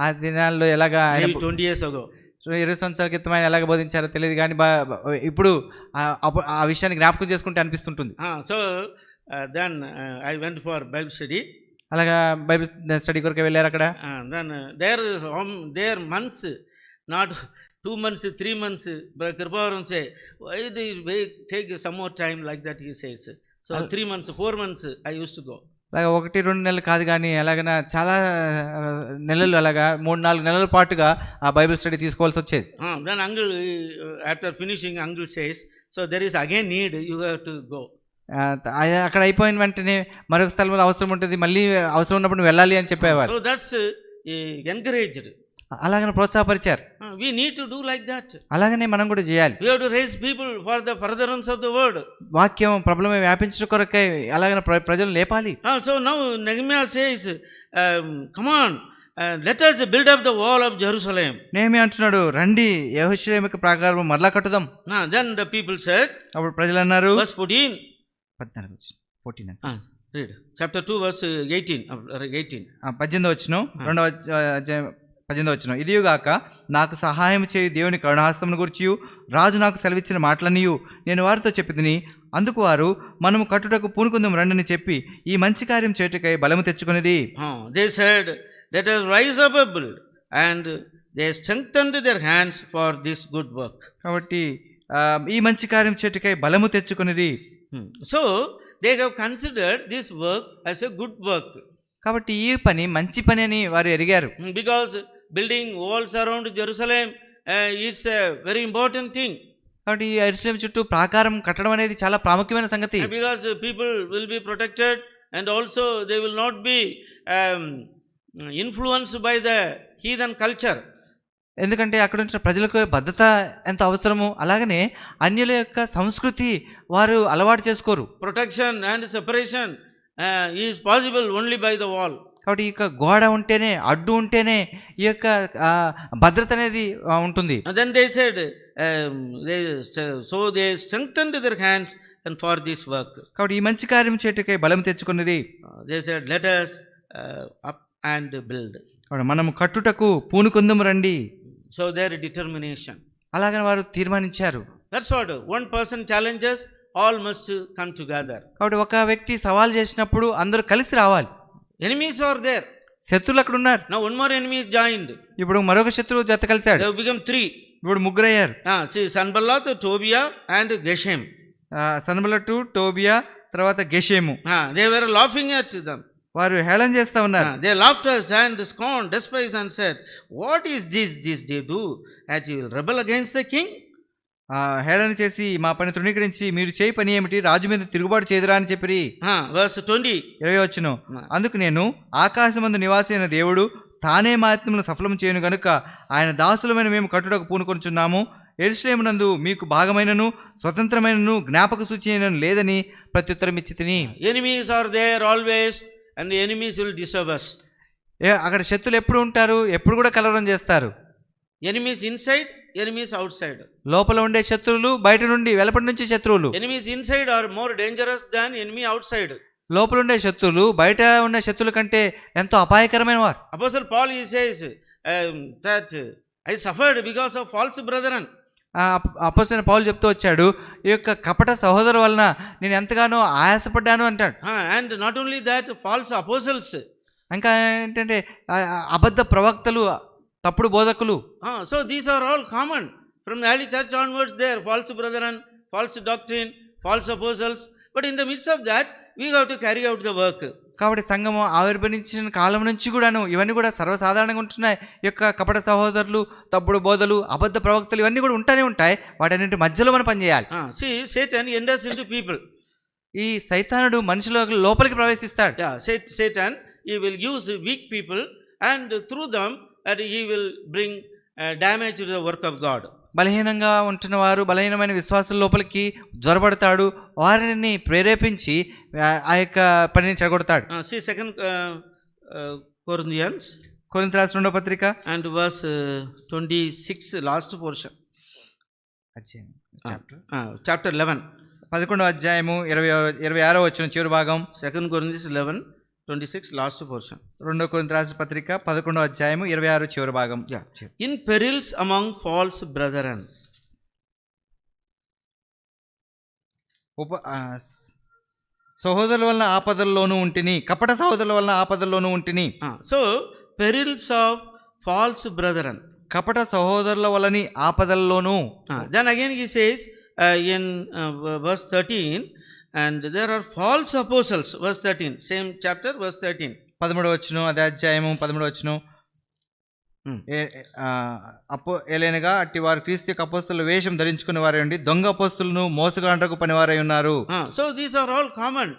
ఆ దినాల్లో ఎలాగా 20 years ago. 20 సంవత్సరాల క్రితం ఆయన ఎలాగ బోధించారో తెలియదు కానీ ఇప్పుడు ఆ విషయాన్ని జ్ఞాపకం చేసుకుంటే అనిపిస్తుంటుంది. So then I went for Bible study. అలాగా బైబిల్ స్టడీ కొరకు వెళ్ళారు అక్కడ. Then there months, not 2 months, 3 months. Kripavaram say, why they take some more time like that, he says. So 3 months, 4 months I used to go. అలాగా 1-2 నెలలు కాదు కానీ అలాగన చాలా నెలలు, అలాగా 3-4 నెలల పాటుగా ఆ బైబిల్ స్టడీ తీసుకోవాల్సి వచ్చేది. Then uncle, after finishing, uncle says, so there is again need, you have to go. అక్కడ అయిపోయిన వెంటనే మరొక స్థలంలో అవసరం ఉంటుంది, మళ్ళీ అవసరం ఉన్నప్పుడు నువ్వు వెళ్ళాలి అని చెప్పేవారు. So that's encouraged. అలాగనే ప్రోత్సాహపరిచారు. We need to do like that. అలాగనే మనం కూడా చేయాలి. We have to raise people for the furtherance of the word. వాక్యం ప్రబలమే వ్యాపించడం కొరకై అలాగనే ప్రజలు లేపాలి. So now Nehemiah says, come on, let us build up the wall of Jerusalem. Nehemiah అంటున్నాడు, రండి యెరూషలేముకు ప్రాకారం మరలా కట్టుదాం. Then the people said, అప్పుడు ప్రజలు అన్నారు, verse 14. 14 read chapter 2 verse 18. 18వ వచనం, 2వ అధ్యాయం 18వ వచనం. ఇదియుగాక నాకు సహాయం చేయు దేవుని కరుణాహస్తమును గురించి రాజు నాకు సెలవిచ్చిన మాటలన్నీయు నేను వారితో చెప్పితిని. అందుకు వారు, మనము కట్టుటకు పూనుకుందాం రండని చెప్పి ఈ మంచి కార్యం చేయుటకై బలము తెచ్చుకొనిరి. They said, let us rise up a build, and they strengthened their hands for this good work. కాబట్టి ఈ మంచి కార్యం చేయుటకై బలము తెచ్చుకొనిరి. So they have considered this work as a good work. కాబట్టి ఈ పని మంచి పని అని వారు ఎరిగారు. Because building walls around Jerusalem is a very important thing. కాబట్టి యెరూషలేము చుట్టూ ప్రాకారం కట్టడం అనేది చాలా ప్రాముఖ్యమైన సంగతి. Because people will be protected and also they will not be influenced by the heathen culture. ఎందుకంటే అక్కడ ఉంచిన ప్రజలకు భద్రత ఎంత అవసరమో అలాగనే అన్యుల యొక్క సంస్కృతి వారు అలవాటు చేసుకోరు. Protection and separation is possible only by the wall. కాబట్టి ఈ యొక్క గోడ ఉంటేనే, అడ్డు ఉంటేనే ఈ యొక్క భద్రత అనేది ఉంటుంది. And then they said, so they strengthened their hands and for this work. కాబట్టి ఈ మంచి కార్యం చేటుకై బలం తెచ్చుకున్నది. They said, let us up and build. కాబట్టి మనం కట్టుటకు పూనుకొందుము రండి. So their determination. అలాగని వారు తీర్మానించారు. That's what one person challenges, all must come together. కాబట్టి ఒక వ్యక్తి సవాల్ చేసినప్పుడు అందరూ కలిసి రావాలి. Enemies are there. శత్రువులు అక్కడ ఉన్నారు. Now one more enemy is joined. ఇప్పుడు మరొక శత్రువు జత కలిశాడు. They have become 3. ఇప్పుడు ముగ్గురు అయ్యారు. See, Sanballat, Tobiah and Geshem. సన్బలటు, Tobiah, తర్వాత గెషేము. They were laughing at them. వారు హేళన చేస్తా ఉన్నారు. They laughed us and scorned, despised and said, what is this they do, that you will rebel against the king? హేళన చేసి మా పని తృణీకరించి మీరు చేయి పని ఏమిటి, రాజు మీద తిరుగుబాటు చేదురా అని చెప్పి. Verse 20. 20 వచ్చును. అందుకు నేను ఆకాశమందు నివాసి అయిన దేవుడు తానే మా యత్నములను సఫలం చేయను గనుక ఆయన దాసులమైన మేము కట్టుటకు పూనుకొనుచున్నాము. యెరూషలేమునందు మీకు భాగమైనను స్వతంత్రమైనను జ్ఞాపక సూచి అయినను లేదని ప్రత్యుత్తరం ఇచ్చి తిని. Enemies are there always and the enemies will disturb us. అక్కడ శత్రులు ఎప్పుడు ఉంటారు, ఎప్పుడు కూడా కలవరం చేస్తారు. Enemies inside, enemies outside. లోపల ఉండే శత్రువులు, బయట నుండి వెలుపటి నుంచి శత్రువులు. Enemies inside are more dangerous than enemy outside. లోపల ఉండే శత్రువులు బయట ఉన్న శత్రువుల కంటే ఎంతో అపాయకరమైన వారు. Apostle Paul he says that I suffered because of false brethren. అపోస్తలుడైన పౌలు చెప్తూ వచ్చాడు, ఈ యొక్క కపట సహోదరు వలన నేను ఎంతగానో ఆయాసపడ్డాను అంటాడు. And not only that, false apostles. ఇంకా ఏంటంటే అబద్ధ ప్రవక్తలు, తప్పుడు బోధకులు. So these are all common from the early church onwards. There false brethren, false doctrine, false apostles. But in the midst of that, we have to carry out the work. కాబట్టి సంఘము ఆవిర్భవించిన కాలం నుంచి కూడాను ఇవన్నీ కూడా సర్వసాధారణంగా ఉంటున్నాయి. ఈ యొక్క కపట సహోదరులు, తప్పుడు బోధలు, అబద్ధ ప్రవక్తలు ఇవన్నీ కూడా ఉంటానే ఉంటాయి. వాటన్నింటి మధ్యలో మనం పనిచేయాలి. See, Satan enters into people. ఈ సైతానుడు మనుషుల లోపలికి ప్రవేశిస్తాడు. Satan, he will use weak people and through them that he will bring damage to the work of God. బలహీనంగా ఉంటున్న వారు, బలహీనమైన విశ్వాసుల లోపలికి జ్వరబడతాడు, వారిని ప్రేరేపించి ఆ యొక్క పనిని చెడగొడతాడు. See 2 Corinthians, కొరింథీ రాసిన 2వ పత్రిక and verse 26, last portion. Chapter 11. 11వ అధ్యాయము 26వ వచనం చివరి భాగం. 2 Corinthians 11:26, last portion. 2 కొరింథీ రాసిన పత్రిక 11వ అధ్యాయము 26 చివరి భాగం. In perils among false brethren. సహోదరుల వలన ఆపదల్లోనూ ఉంటిని, కపట సహోదరుల వలన ఆపదల్లోనూ ఉంటిని. So perils of false brethren. కపట సహోదరుల వలని ఆపదల్లోనూ. Then again he says in verse 13, and there are false apostles, verse 13, same chapter, verse 13. 13వ వచనం, అదే అధ్యాయము 13వ వచనం. ఏలైనగా అట్టి వారు క్రీస్తు యొక్క అపోస్తలుల వేషం ధరించుకునే వారై ఉండి దొంగ అపోస్తలును మోసగాండ్రకు పనివారై ఉన్నారు. So these are all common.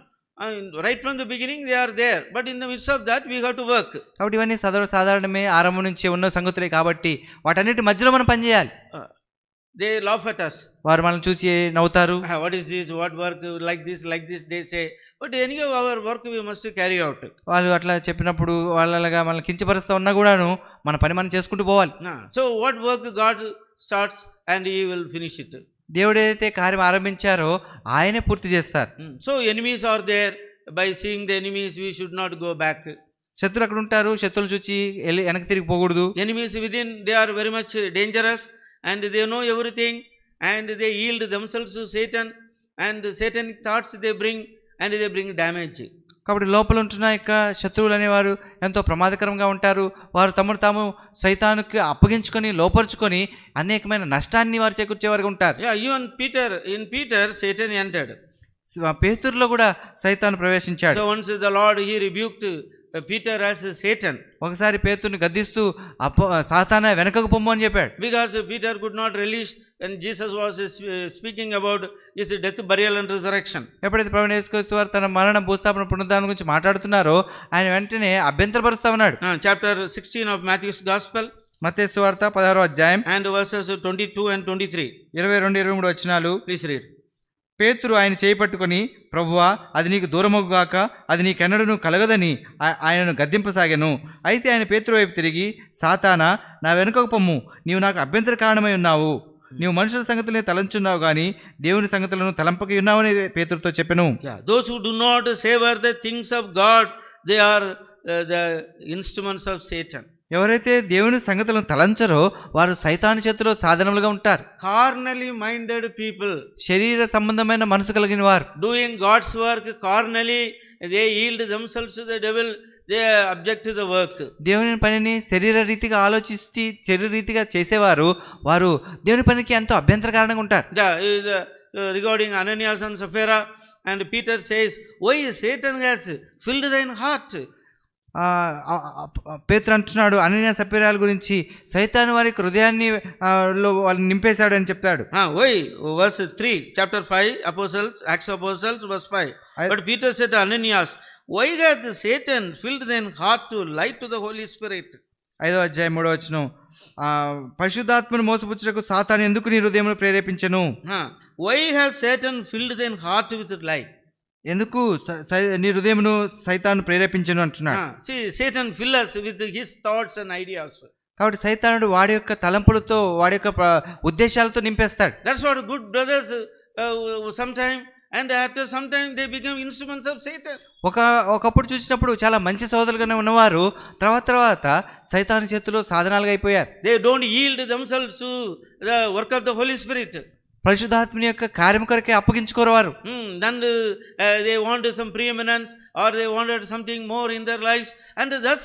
Right from the beginning they are there, but in the midst of that we have to work. కాబట్టి ఇవన్నీ సాధారణమే, ఆరంభం నుంచి ఉన్న సంగతులే. కాబట్టి వాటన్నిటి మధ్యలో మనం పనిచేయాలి. They laugh at us. వారు మనల్ని చూసి నవ్వుతారు. What is this, what work, like this they say. But anyhow our work we must carry out. వాళ్ళు అట్లా చెప్పినప్పుడు వాళ్ళగా మనల్ని కించపరుస్తూ ఉన్నా కూడాను మన పని మనం చేసుకుంటూ పోవాలి. So what work God starts and he will finish it. దేవుడు ఏదైతే కార్యం ఆరంభించారో ఆయనే పూర్తి చేస్తారు. So enemies are there. By seeing the enemies we should not go back. శత్రులు అక్కడ ఉంటారు, శత్రువులు చూచి వెనక్కి తిరిగి పోకూడదు. Enemies within, they are very much dangerous and they know everything and they yield themselves to Satan and satanic thoughts they bring and they bring damage. కాబట్టి లోపల ఉంటున్న యొక్క శత్రువులు అనేవారు ఎంతో ప్రమాదకరంగా ఉంటారు. వారు తమను తాము సైతానుకి అప్పగించుకొని లోపరుచుకొని అనేకమైన నష్టాన్ని వారు చేకూర్చేవారుగా ఉంటారు. Even Peter Satan entered. పేతురులో కూడా సైతాను ప్రవేశించాడు. So once the Lord he rebuked Peter as Satan. ఒకసారి పేతురుని గద్దిస్తూ సాతానా వెనకకు పొమ్ము అని చెప్పాడు. Because Peter could not relish and Jesus was speaking about his death, burial and resurrection. ఎప్పుడైతే ప్రభువైన యేసుక్రీస్తు వారు తన మరణ, భూస్థాపన, పునరుద్ధానం గురించి మాట్లాడుతున్నారో ఆయన వెంటనే అభ్యంతరపరుస్తా ఉన్నాడు. Chapter 16 of Matthew's Gospel. మత్తయి సువార్త 16వ అధ్యాయం and verses 22 and 23. 22, 23 వచనాలు. Please read. పేతురు ఆయన చేయి పట్టుకొని, ప్రభువా, అది నీకు దూరమగుగాక, అది నీకెన్నడూ కలగదని ఆయనను గద్దింపసాగాను. అయితే ఆయన పేతురు వైపు తిరిగి, సాతానా, నా వెనుకకు పొమ్ము, నీవు నాకు అభ్యంతర కారణమై ఉన్నావు. నీవు మనుషుల సంగతులనే తలంచున్నావు గాని దేవుని సంగతులను తలంపక ఉన్నావని పేతురుతో చెప్పెను. Those who do not savor the things of God, they are the instruments of Satan. ఎవరైతే దేవుని సంగతులను తలంచరో వారు సైతాను చేతిలో సాధనలుగా ఉంటారు. Carnally minded people, శరీర సంబంధమైన మనసు కలిగిన వారు, doing God's work carnally, they yield themselves to the devil, they object to the work. దేవుని పనిని శరీర రీతిగా ఆలోచించి శరీర రీతిగా చేసేవారు వారు దేవుని పనికి ఎంతో అభ్యంతరకారణంగా ఉంటారు. Regarding Ananias and Sapphira, and Peter says, why Satan has filled thine heart? పేతురు అంటున్నాడు అననీయ సప్పీరాల గురించి, సైతాను వారి హృదయాన్ని వాళ్ళని నింపేశాడు అని చెప్తాడు. Why? Verse 3, chapter 5, Apostles, Acts of Apostles, verse 5. But Peter said to Ananias, why hath Satan filled thine heart to lie to the Holy Spirit? 5వ అధ్యాయం 3వ వచనం, పరిశుద్ధాత్మను మోసపుచ్చుటకు సాతాను ఎందుకు నీ హృదయమును ప్రేరేపించెను? Why has Satan filled thine heart with lie? ఎందుకు నీ హృదయమును సైతాను ప్రేరేపించెను అంటున్నాడు. See, Satan fills us with his thoughts and ideas. కాబట్టి సైతానుడు వాడి యొక్క తలంపులతో వాడి యొక్క ఉద్దేశాలతో నింపేస్తాడు. That's what good brothers sometime, and after some time they become instruments of Satan. ఒకప్పుడు చూసినప్పుడు చాలా మంచి సోదరులుగానే ఉన్నవారు తర్వాత సైతాను చేతిలో సాధనాలుగా అయిపోయారు. They don't yield themselves to the work of the Holy Spirit. పరిశుద్ధాత్మని యొక్క కార్యం కొరకే అప్పగించుకోరు. Then they want some preeminence, or they wanted something more in their lives, and thus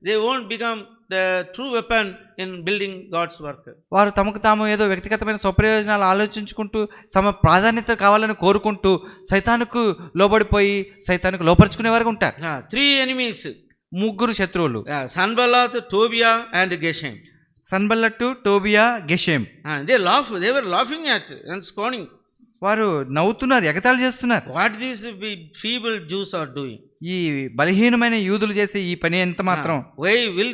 they won't become the true weapon in building God's work. వారు తమకు తాము ఏదో వ్యక్తిగతమైన స్వప్రయోజనాలు ఆలోచించుకుంటూ తమ ప్రాధాన్యత కావాలని కోరుకుంటూ సైతానుకు లోబడిపోయి సైతానుకు లోపరుచుకునేవారు ఉంటారు. 3 enemies, 3 శత్రువులు, Sanballat, Tobiah and Geshem. సన్బల్లట్టు, Tobiah, గెషెం. They were laughing at and scorning. వారు నవ్వుతున్నారు, ఎగతాళి చేస్తున్నారు. What these feeble Jews are doing? ఈ బలహీనమైన యూదులు చేసే ఈ పని ఎంత మాత్రం? Why will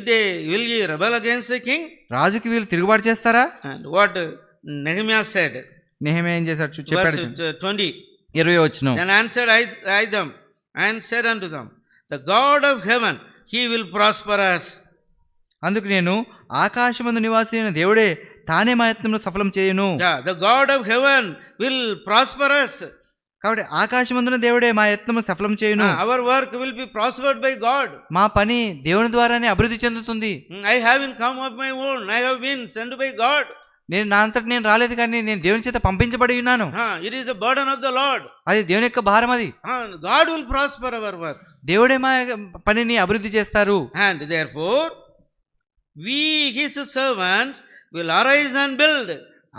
ye rebel against the king? రాజుకి వీళ్ళు తిరుగుబాటు చేస్తారా? And what Nehemiah said. Nehemiah ఏం చేశాడు చెప్పాడు. 20. 20వ వచనం. Then answered I them and said unto them, the God of heaven, he will prosper us. అందుకు నేను, ఆకాశమందు నివాసి అయిన దేవుడే తానే మా యత్నమును సఫలం చేయును. The God of heaven will prosper us. కాబట్టి ఆకాశమందున దేవుడే మా యత్నము సఫలం చేయును. Our work will be prospered by God. మా పని దేవుని ద్వారానే అభివృద్ధి చెందుతుంది. I haven't come of my own, I have been sent by God. నా అంతటి నేను రాలేదు, కానీ నేను దేవుని చేత పంపించబడి ఉన్నాను. It is the burden of the Lord. అది దేవుని యొక్క భారం. అది God will prosper our work. దేవుడే మా పనిని అభివృద్ధి చేస్తారు. And therefore we his servants will arise and build.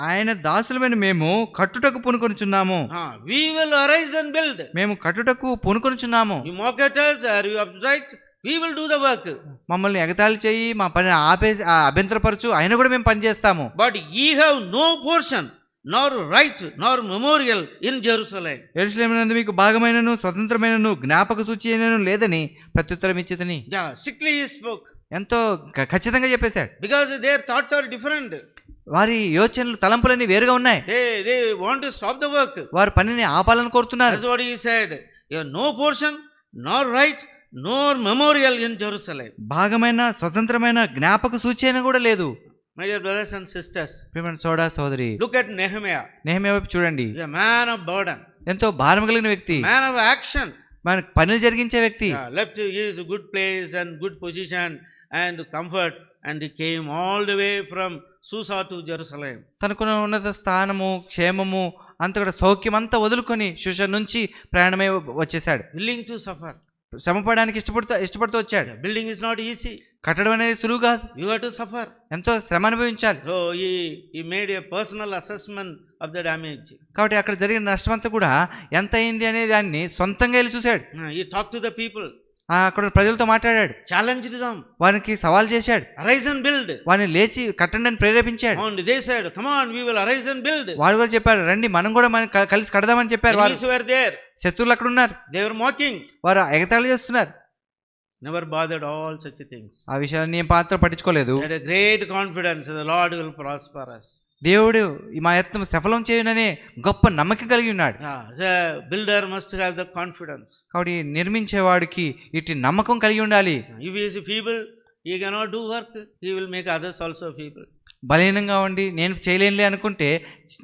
ఆయన దాసులమైన మేము కట్టుటకు పూనుకొనుచున్నాము. We will arise and build. మేము కట్టుటకు పూనుకొనుచున్నాము. You mock at us, or you upright, we will do the work. మమ్మల్ని ఎగతాళి చేయి మా పని ఆపేసి అభ్యంతరపరచు, అయినా కూడా మేము పని చేస్తాము. But ye have no portion, nor right, nor memorial in Jerusalem. యెరూషలేమునందు మీకు భాగమైనను స్వతంత్రమైనను జ్ఞాపక సూచి అయినను లేదని ప్రత్యుత్తరం ఇచ్చితిని. Strictly he spoke. ఎంతో ఖచ్చితంగా చెప్పేశాడు. Because their thoughts are different. వారి యోచనలు తలంపులన్నీ వేరుగా ఉన్నాయి. They want to stop the work. వారి పనిని ఆపాలని కోరుతున్నారు. That's what he said. You have no portion, nor right, nor memorial in Jerusalem. భాగమైన స్వతంత్రమైన జ్ఞాపక సూచన కూడా లేదు. My dear brothers and sisters, ప్రియమైన సోదర సోదరి, look at Nehemiah. నెహెమ్యా వైపు చూడండి. He is a man of burden. ఎంతో భారం కలిగిన వ్యక్తి, man of action. మన పనులు జరిగించే వ్యక్తి. Left his good place and good position and comfort, and he came all the way from Susa to Jerusalem. తనకున్న ఉన్నత స్థానము, క్షేమము అంత కూడా సౌఖ్యం అంతా వదులుకొని శుష నుంచి ప్రయాణమై వచ్చేసాడు. Willing to suffer. శ్రమపడడానికి ఇష్టపడుతూ వచ్చాడు. Building is not easy. కట్టడం అనేది సులువు కాదు. You have to suffer. ఎంతో శ్రమ అనుభవించాలి. So he made a personal assessment of the damage. కాబట్టి అక్కడ జరిగిన నష్టం అంతా కూడా ఎంత అయింది అనే దాన్ని సొంతంగా వెళ్ళి చూశాడు. He talked to the people. అక్కడ ప్రజలతో మాట్లాడాడు. Challenged them. వారికి సవాల్ చేశాడు. Arise and build. వారిని లేచి కట్టండి అని ప్రేరేపించాడు. And they said, come on, we will arise and build. వారు కూడా చెప్పారు, రండి మనం కూడా కలిసి కడదామని చెప్పారు. Enemies were there. శత్రువులు అక్కడ ఉన్నారు. They were mocking. వారు ఎగతాళి చేస్తున్నారు. Never bothered all such things. ఆ విషయాన్ని ఏం పాత్ర పట్టించుకోలేదు. Had a great confidence the Lord will prosper us. దేవుడు మా యత్నం సఫలం చేయుననే గొప్ప నమ్మకం కలిగి ఉన్నాడు. The builder must have the confidence. కాబట్టి నిర్మించేవాడికి ఇటు నమ్మకం కలిగి ఉండాలి. If he is feeble, he cannot do work. He will make others also feeble. బలహీనంగా ఉండి నేను చేయలేనులే అనుకుంటే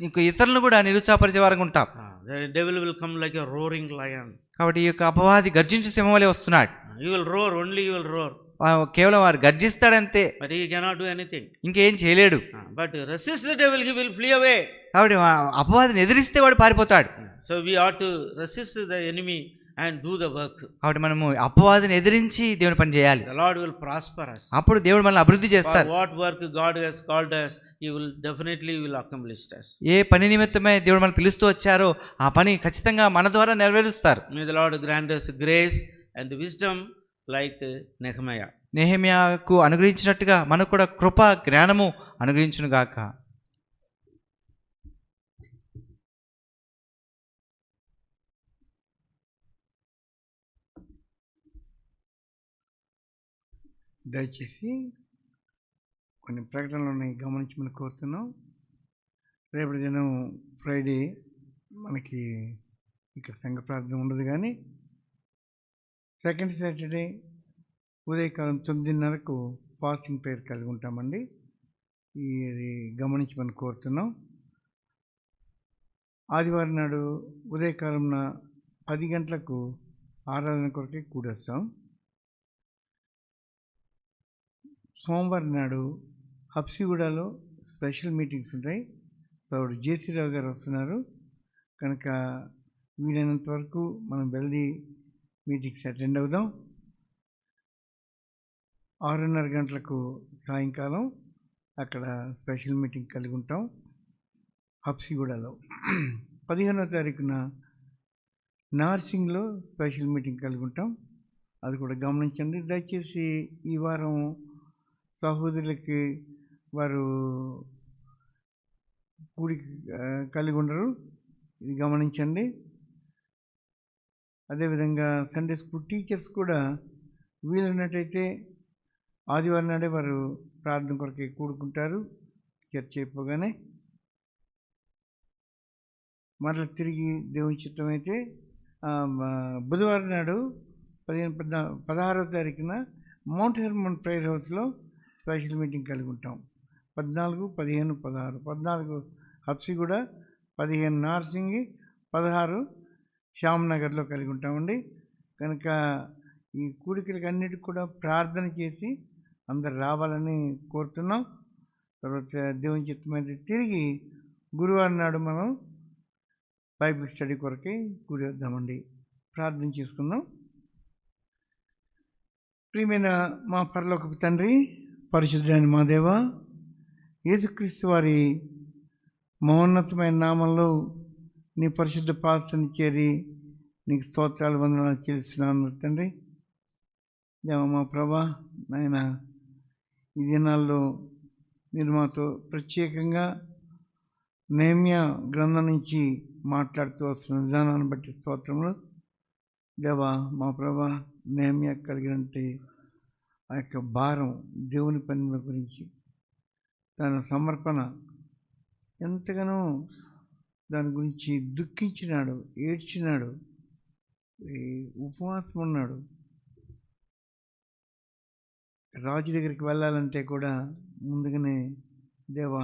ఇంకో ఇతరులను కూడా నిరుత్సాహపరిచే వారంగా ఉంటాం. The devil will come like a roaring lion. కాబట్టి ఈ యొక్క అపవాది గర్జించే సింహం వలె వస్తున్నాడు. He will roar, only he will roar. కేవలం వారు గర్జిస్తాడంతే, But he cannot do anything. ఇంకేం చేయలేడు. But resist the devil, he will flee away. కాబట్టి అపవాదిని ఎదిరిస్తే వాడు పారిపోతాడు. So we ought to resist the enemy and do the work. కాబట్టి మనము అపవాదిని ఎదిరించి దేవుని పని చేయాలి. The Lord will prosper us. అప్పుడు దేవుడు మనల్ని అభివృద్ధి చేస్తారు. For what work God has called us, he will definitely accomplish us. ఏ పని నిమిత్తమే దేవుడు మనల్ని పిలుస్తూ వచ్చారో ఆ పని ఖచ్చితంగా మన ద్వారా నెరవేరుస్తారు. May the Lord grant us grace and wisdom like Nehemiah. నెహెమ్యాకు అనుగ్రహించినట్టుగా మనకు కూడా కృప జ్ఞానము అనుగ్రహించును గాక. దయచేసి కొన్ని ప్రకటనలు ఉన్నాయి, గమనించమని కోరుతున్నాం. రేపటి దినం ఫ్రైడే మనకి ఇక్కడ సంఘ ప్రార్థన ఉండదు, కానీ సెకండ్ సాటర్డే ఉదయకాలం 9:30కు ఫాస్టింగ్ ప్రేయర్ కలిగి ఉంటామండి. ఇది గమనించమని కోరుతున్నాం. ఆదివారం నాడు ఉదయకాలంన 10 గంటలకు ఆరాధన కొరకే కూడొస్తాం. సోమవారం నాడు హబ్సిగూడలో స్పెషల్ మీటింగ్స్ ఉంటాయి. సో జేసీ రావు గారు వస్తున్నారు కనుక వీలైనంత వరకు మనం వెళ్లి మీటింగ్స్ అటెండ్ అవుదాం. 6:30 గంటలకు సాయంకాలం అక్కడ స్పెషల్ మీటింగ్ కలిగి ఉంటాం హబ్సిగూడలో. 15వ తారీఖున నార్సింగ్లో స్పెషల్ మీటింగ్ కలిగి ఉంటాం, అది కూడా గమనించండి. దయచేసి ఈ వారం సహోదరులకి వారు కూడి కలిగి ఉండరు, ఇది గమనించండి. అదేవిధంగా సండే స్కూల్ టీచర్స్ కూడా వీలైనట్టయితే ఆదివారం నాడే వారు ప్రార్థన కొరకే కూడుకుంటారు. చర్చ అయిపోగానే మరలా తిరిగి దేవుని చిత్తం అయితే బుధవారం నాడు 16వ తారీఖున మౌంట్ హెర్మన్ ప్రేయర్ హౌస్లో స్పెషల్ మీటింగ్ కలిగి ఉంటాం. 14, 15, 16. 14 హబ్సిగూడ, 15 నార్సింగి, 16 శ్యామ్నగర్లో కలిగి ఉంటామండి. కనుక ఈ కూడికలకు అన్నిటికి కూడా ప్రార్థన చేసి అందరు రావాలని కోరుతున్నాం. తర్వాత దేవుని చిత్తమైతే తిరిగి గురువారం నాడు మనం బైబిల్ స్టడీ కొరకే కూడి వద్దామండి. ప్రార్థన చేసుకుందాం. ప్రియమైన మా పరలోకపు తండ్రి, పరిశుద్ధుడైన మా దేవ, యేసుక్రీస్తు వారి మహోన్నతమైన నామంలో నీ పరిశుద్ధ పాత్రని చేరి నీకు స్తోత్రాలు వందనాలు చెల్లిస్తున్నాను తండ్రి. దేవ మా ప్రభా, నాయన ఈ దినాల్లో మీరు మాతో ప్రత్యేకంగా నెహెమ్యా గ్రంథం నుంచి మాట్లాడుతూ వస్తున్న విధానాన్ని బట్టి స్తోత్రములు. దేవా మా ప్రభా, నెహెమ్యా కలిగినట్టు ఆ యొక్క భారం, దేవుని పనుల గురించి తన సమర్పణ ఎంతగానో దాని గురించి దుఃఖించినాడు, ఏడ్చినాడు, ఉపవాసం ఉన్నాడు. రాజు దగ్గరికి వెళ్ళాలంటే కూడా ముందుగానే దేవా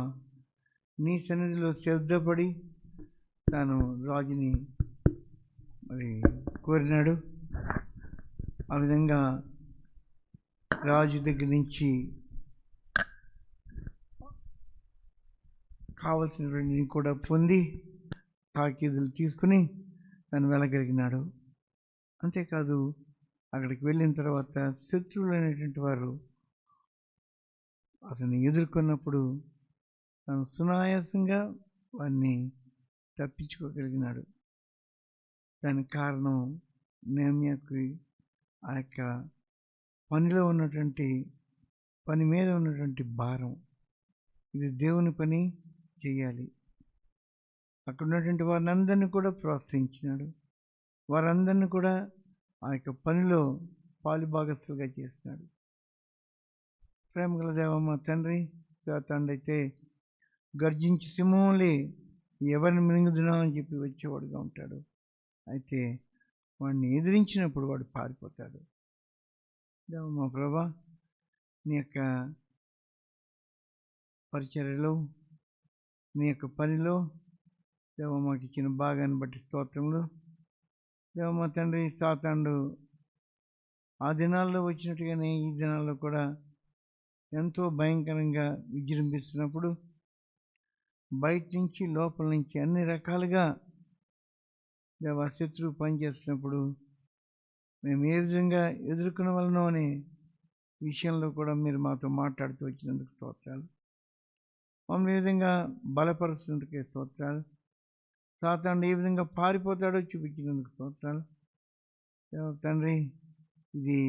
నీ సన్నిధిలో శ్రద్ధపడి తాను రాజుని మరి కోరినాడు. ఆ విధంగా రాజు దగ్గర నుంచి కావలసినటువంటి కూడా పొంది తాకీదులు తీసుకుని తను వెళ్ళగలిగినాడు. అంతేకాదు అక్కడికి వెళ్ళిన తర్వాత శత్రువులు అనేటువంటి వారు అతన్ని ఎదుర్కొన్నప్పుడు తను సునాయాసంగా వారిని తప్పించుకోగలిగినాడు. దానికి కారణం నెహెమ్యాకి ఆ యొక్క పనిలో ఉన్నటువంటి పని మీద ఉన్నటువంటి భారం. ఇది దేవుని పని చేయాలి. అక్కడ ఉన్నటువంటి వారిని అందరినీ కూడా ప్రోత్సహించినాడు. వారందరినీ కూడా ఆ యొక్క పనిలో పాలుభాగస్తులుగా చేసినాడు. ప్రేమ గల దేవ మా తండ్రి, సాతానుడు అయితే గర్జించి సింహంలే ఎవరిని మింగుదునా అని చెప్పి వచ్చేవాడుగా ఉంటాడు. అయితే వాడిని ఎదిరించినప్పుడు వాడు పారిపోతాడు. దేవా మా ప్రభా, నీ యొక్క పరిచర్యలో, నీ యొక్క పనిలో దేవా మాకు ఇచ్చిన భాగాన్ని బట్టి స్తోత్రములు. దేవా మా తండ్రి, సాతానుడు ఆ దినాల్లో వచ్చినట్టుగానే ఈ దినాల్లో కూడా ఎంతో భయంకరంగా విజృంభిస్తున్నప్పుడు బయట నుంచి లోపల నుంచి అన్ని రకాలుగా దేవా శత్రువు పనిచేస్తున్నప్పుడు మేము ఏ విధంగా ఎదుర్కొనే వలనో అనే విషయంలో కూడా మీరు మాతో మాట్లాడుతూ వచ్చినందుకు స్తోత్రాలు. మమ్మల్ని ఏ విధంగా బలపరుస్తున్నందుకే స్తోత్రాలు. సాతానుడు ఏ విధంగా పారిపోతాడో చూపించినందుకు స్తోత్రాలు. దేవా తండ్రి, ఇది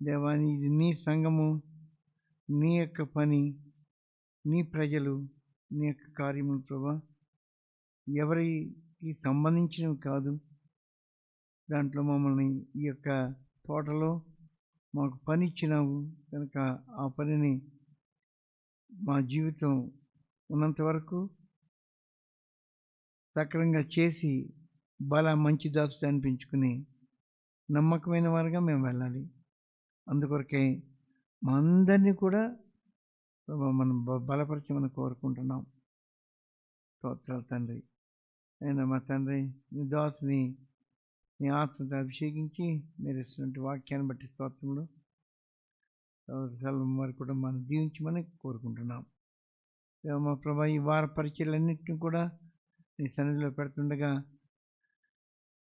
దేవాని, ఇది నీ సంఘము, నీ యొక్క పని, నీ ప్రజలు, నీ యొక్క కార్యములు ప్రభా, ఎవరికి సంబంధించినవి కాదు. దాంట్లో మమ్మల్ని ఈ యొక్క తోటలో మాకు పని ఇచ్చినావు కనుక ఆ పనిని మా జీవితం ఉన్నంత వరకు సక్రమంగా చేసి మంచి దాసుడు అనిపించుకుని నమ్మకమైన వారుగా మేము వెళ్ళాలి. అందుకొరకే మా అందరినీ కూడా మనం బలపరచమని కోరుకుంటున్నాం. స్తోత్రాలు తండ్రి. అయినా మా తండ్రి, నీ దాసుని నీ ఆత్మతో అభిషేకించి మీరు ఇస్తున్నటువంటి వాక్యాన్ని బట్టి స్తోత్రములు. వారి కూడా మనం దీవించమని కోరుకుంటున్నాం. మా ప్రభా, ఈ వార పరిచయాలన్నింటినీ కూడా నీ సన్నిధిలో పెడుతుండగా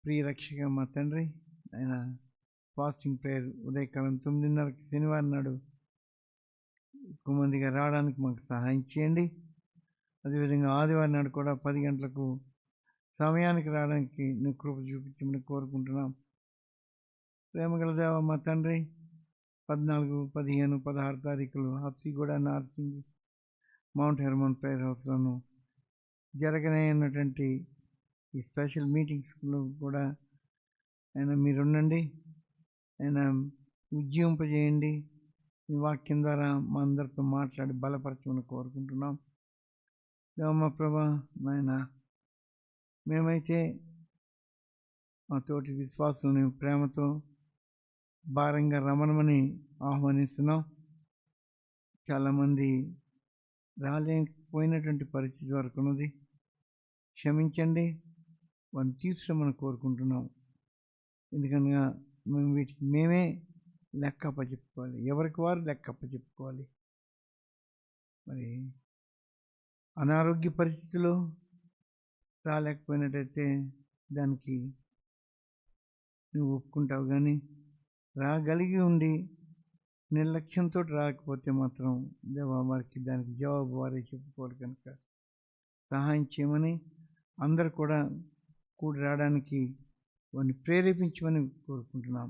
ప్రియ రక్షగా మా తండ్రి, ఆయన ఫాస్టింగ్ ప్రేయర్ ఉదయకాలం 9:30 శనివారం నాడు ఎక్కువ మందిగా రావడానికి మాకు సహాయం చేయండి. అదేవిధంగా ఆదివారం నాడు కూడా 10 గంటలకు సమయానికి రావడానికి నువ్వు కృప చూపించమని కోరుకుంటున్నాం. ప్రేమగల దేవ మా తండ్రి, 14, 15, 16 తారీఖులు Habsiguda, Narsingi, Mount Hermon prayer హౌస్లోను జరగనటువంటి ఈ స్పెషల్ మీటింగ్స్లో కూడా ఆయన మీరుండండి. ఆయన ఉజ్జీవింపజేయండి. ఈ వాక్యం ద్వారా మా అందరితో మాట్లాడి బలపరచమని కోరుకుంటున్నాం. దేవమ్మ ప్రభా, నాయన మేమైతే మా తోటి విశ్వాసులని ప్రేమతో భారంగా రమణమని ఆహ్వానిస్తున్నాం. చాలామంది రాలేకపోయినటువంటి పరిస్థితి వరకు ఉన్నది. క్షమించండి, వారిని తీసుకురమ్మని కోరుకుంటున్నాం. ఎందుకనగా మేము వీటికి మేమే లెక్కప్ప చెప్పుకోవాలి, ఎవరికి వారు లెక్కప్ప చెప్పుకోవాలి. మరి అనారోగ్య పరిస్థితుల్లో రాలేకపోయినట్టయితే దానికి నువ్వు ఒప్పుకుంటావు, కానీ రాగలిగి ఉండి నిర్లక్ష్యంతో రాకపోతే మాత్రం దేవా వారికి దానికి జవాబు వారే చెప్పుకోవాలి. కనుక సహాయం చేయమని అందరు కూడా కూడి రావడానికి వారిని ప్రేరేపించమని కోరుకుంటున్నాం.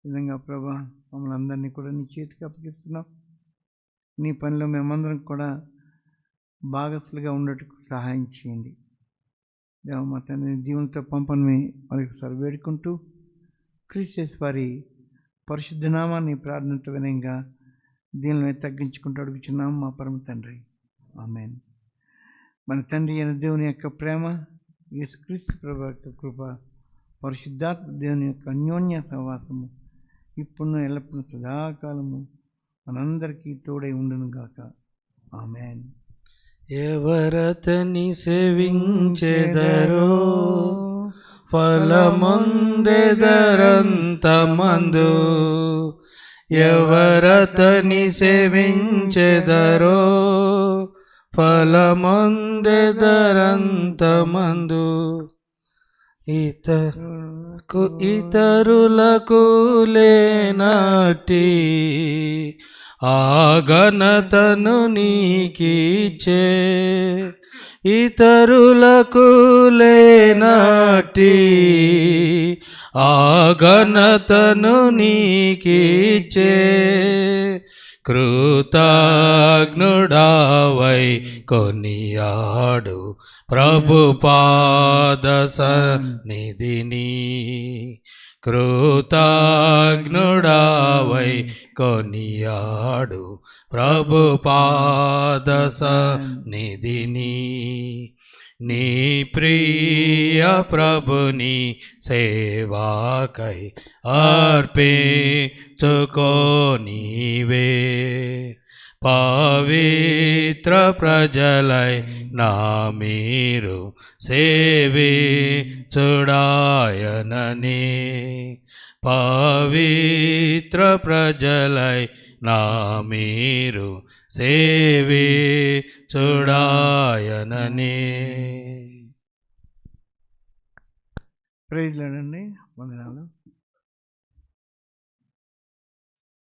విధంగా ప్రభా, మమ్మల్ని అందరినీ కూడా నీ చేతికి అప్పగిస్తున్నాం. నీ పనిలో మేమందరం కూడా భాగస్తులుగా ఉండేట్టుకు సహాయం చేయండి. దేవమాతని దీవులతో పంపని మరొకసారి వేడుకుంటూ క్రీస్తు వారి పరిశుద్ధ నామాన్ని ప్రార్థనతో వినయంగా దీనిని తగ్గించుకుంటూ అడుగుచున్నాం మా పరమ తండ్రి. ఆమేన్. మన తండ్రి అయిన దేవుని యొక్క ప్రేమ, యేసుక్రీస్తు ప్రభు యొక్క కృప, పరిశుద్ధాత్మ దేవుని యొక్క అన్యోన్య సహవాసము ఇప్పుడు ఎల్లప్పుడూ సదాకాలము మనందరికీ తోడై ఉండును గాక. ఆమేన్. ఎవరతని సేవించెదరో ఫలమొందెదరంతమందు, ఎవరతని సేవించెదరో ఫలమొందెదరంతమందు, ఇతరులకు లేనట్టి ఆ ఘనతను నీకిచ్చే, ఇతరులకు లేనట్టి ఆ ఘనతను నీకిచ్చే, కృతజ్ఞుడావై కొనియాడు ప్రభు పాద సన్నిధిని, కృతజ్ఞుడావై కొనియాడు ప్రభు పాద సన్నిధిని. నీ ప్రియ ప్రభుని సేవాకై అర్పించుకోనివే. పవిత్ర ప్రజలై నా మీరు సేవించుడాయననే. పవిత్ర ప్రజలై నా మీరు సేవించుడాయననే. ప్రైజ్ లార్డ్ అండి, వందనాలు.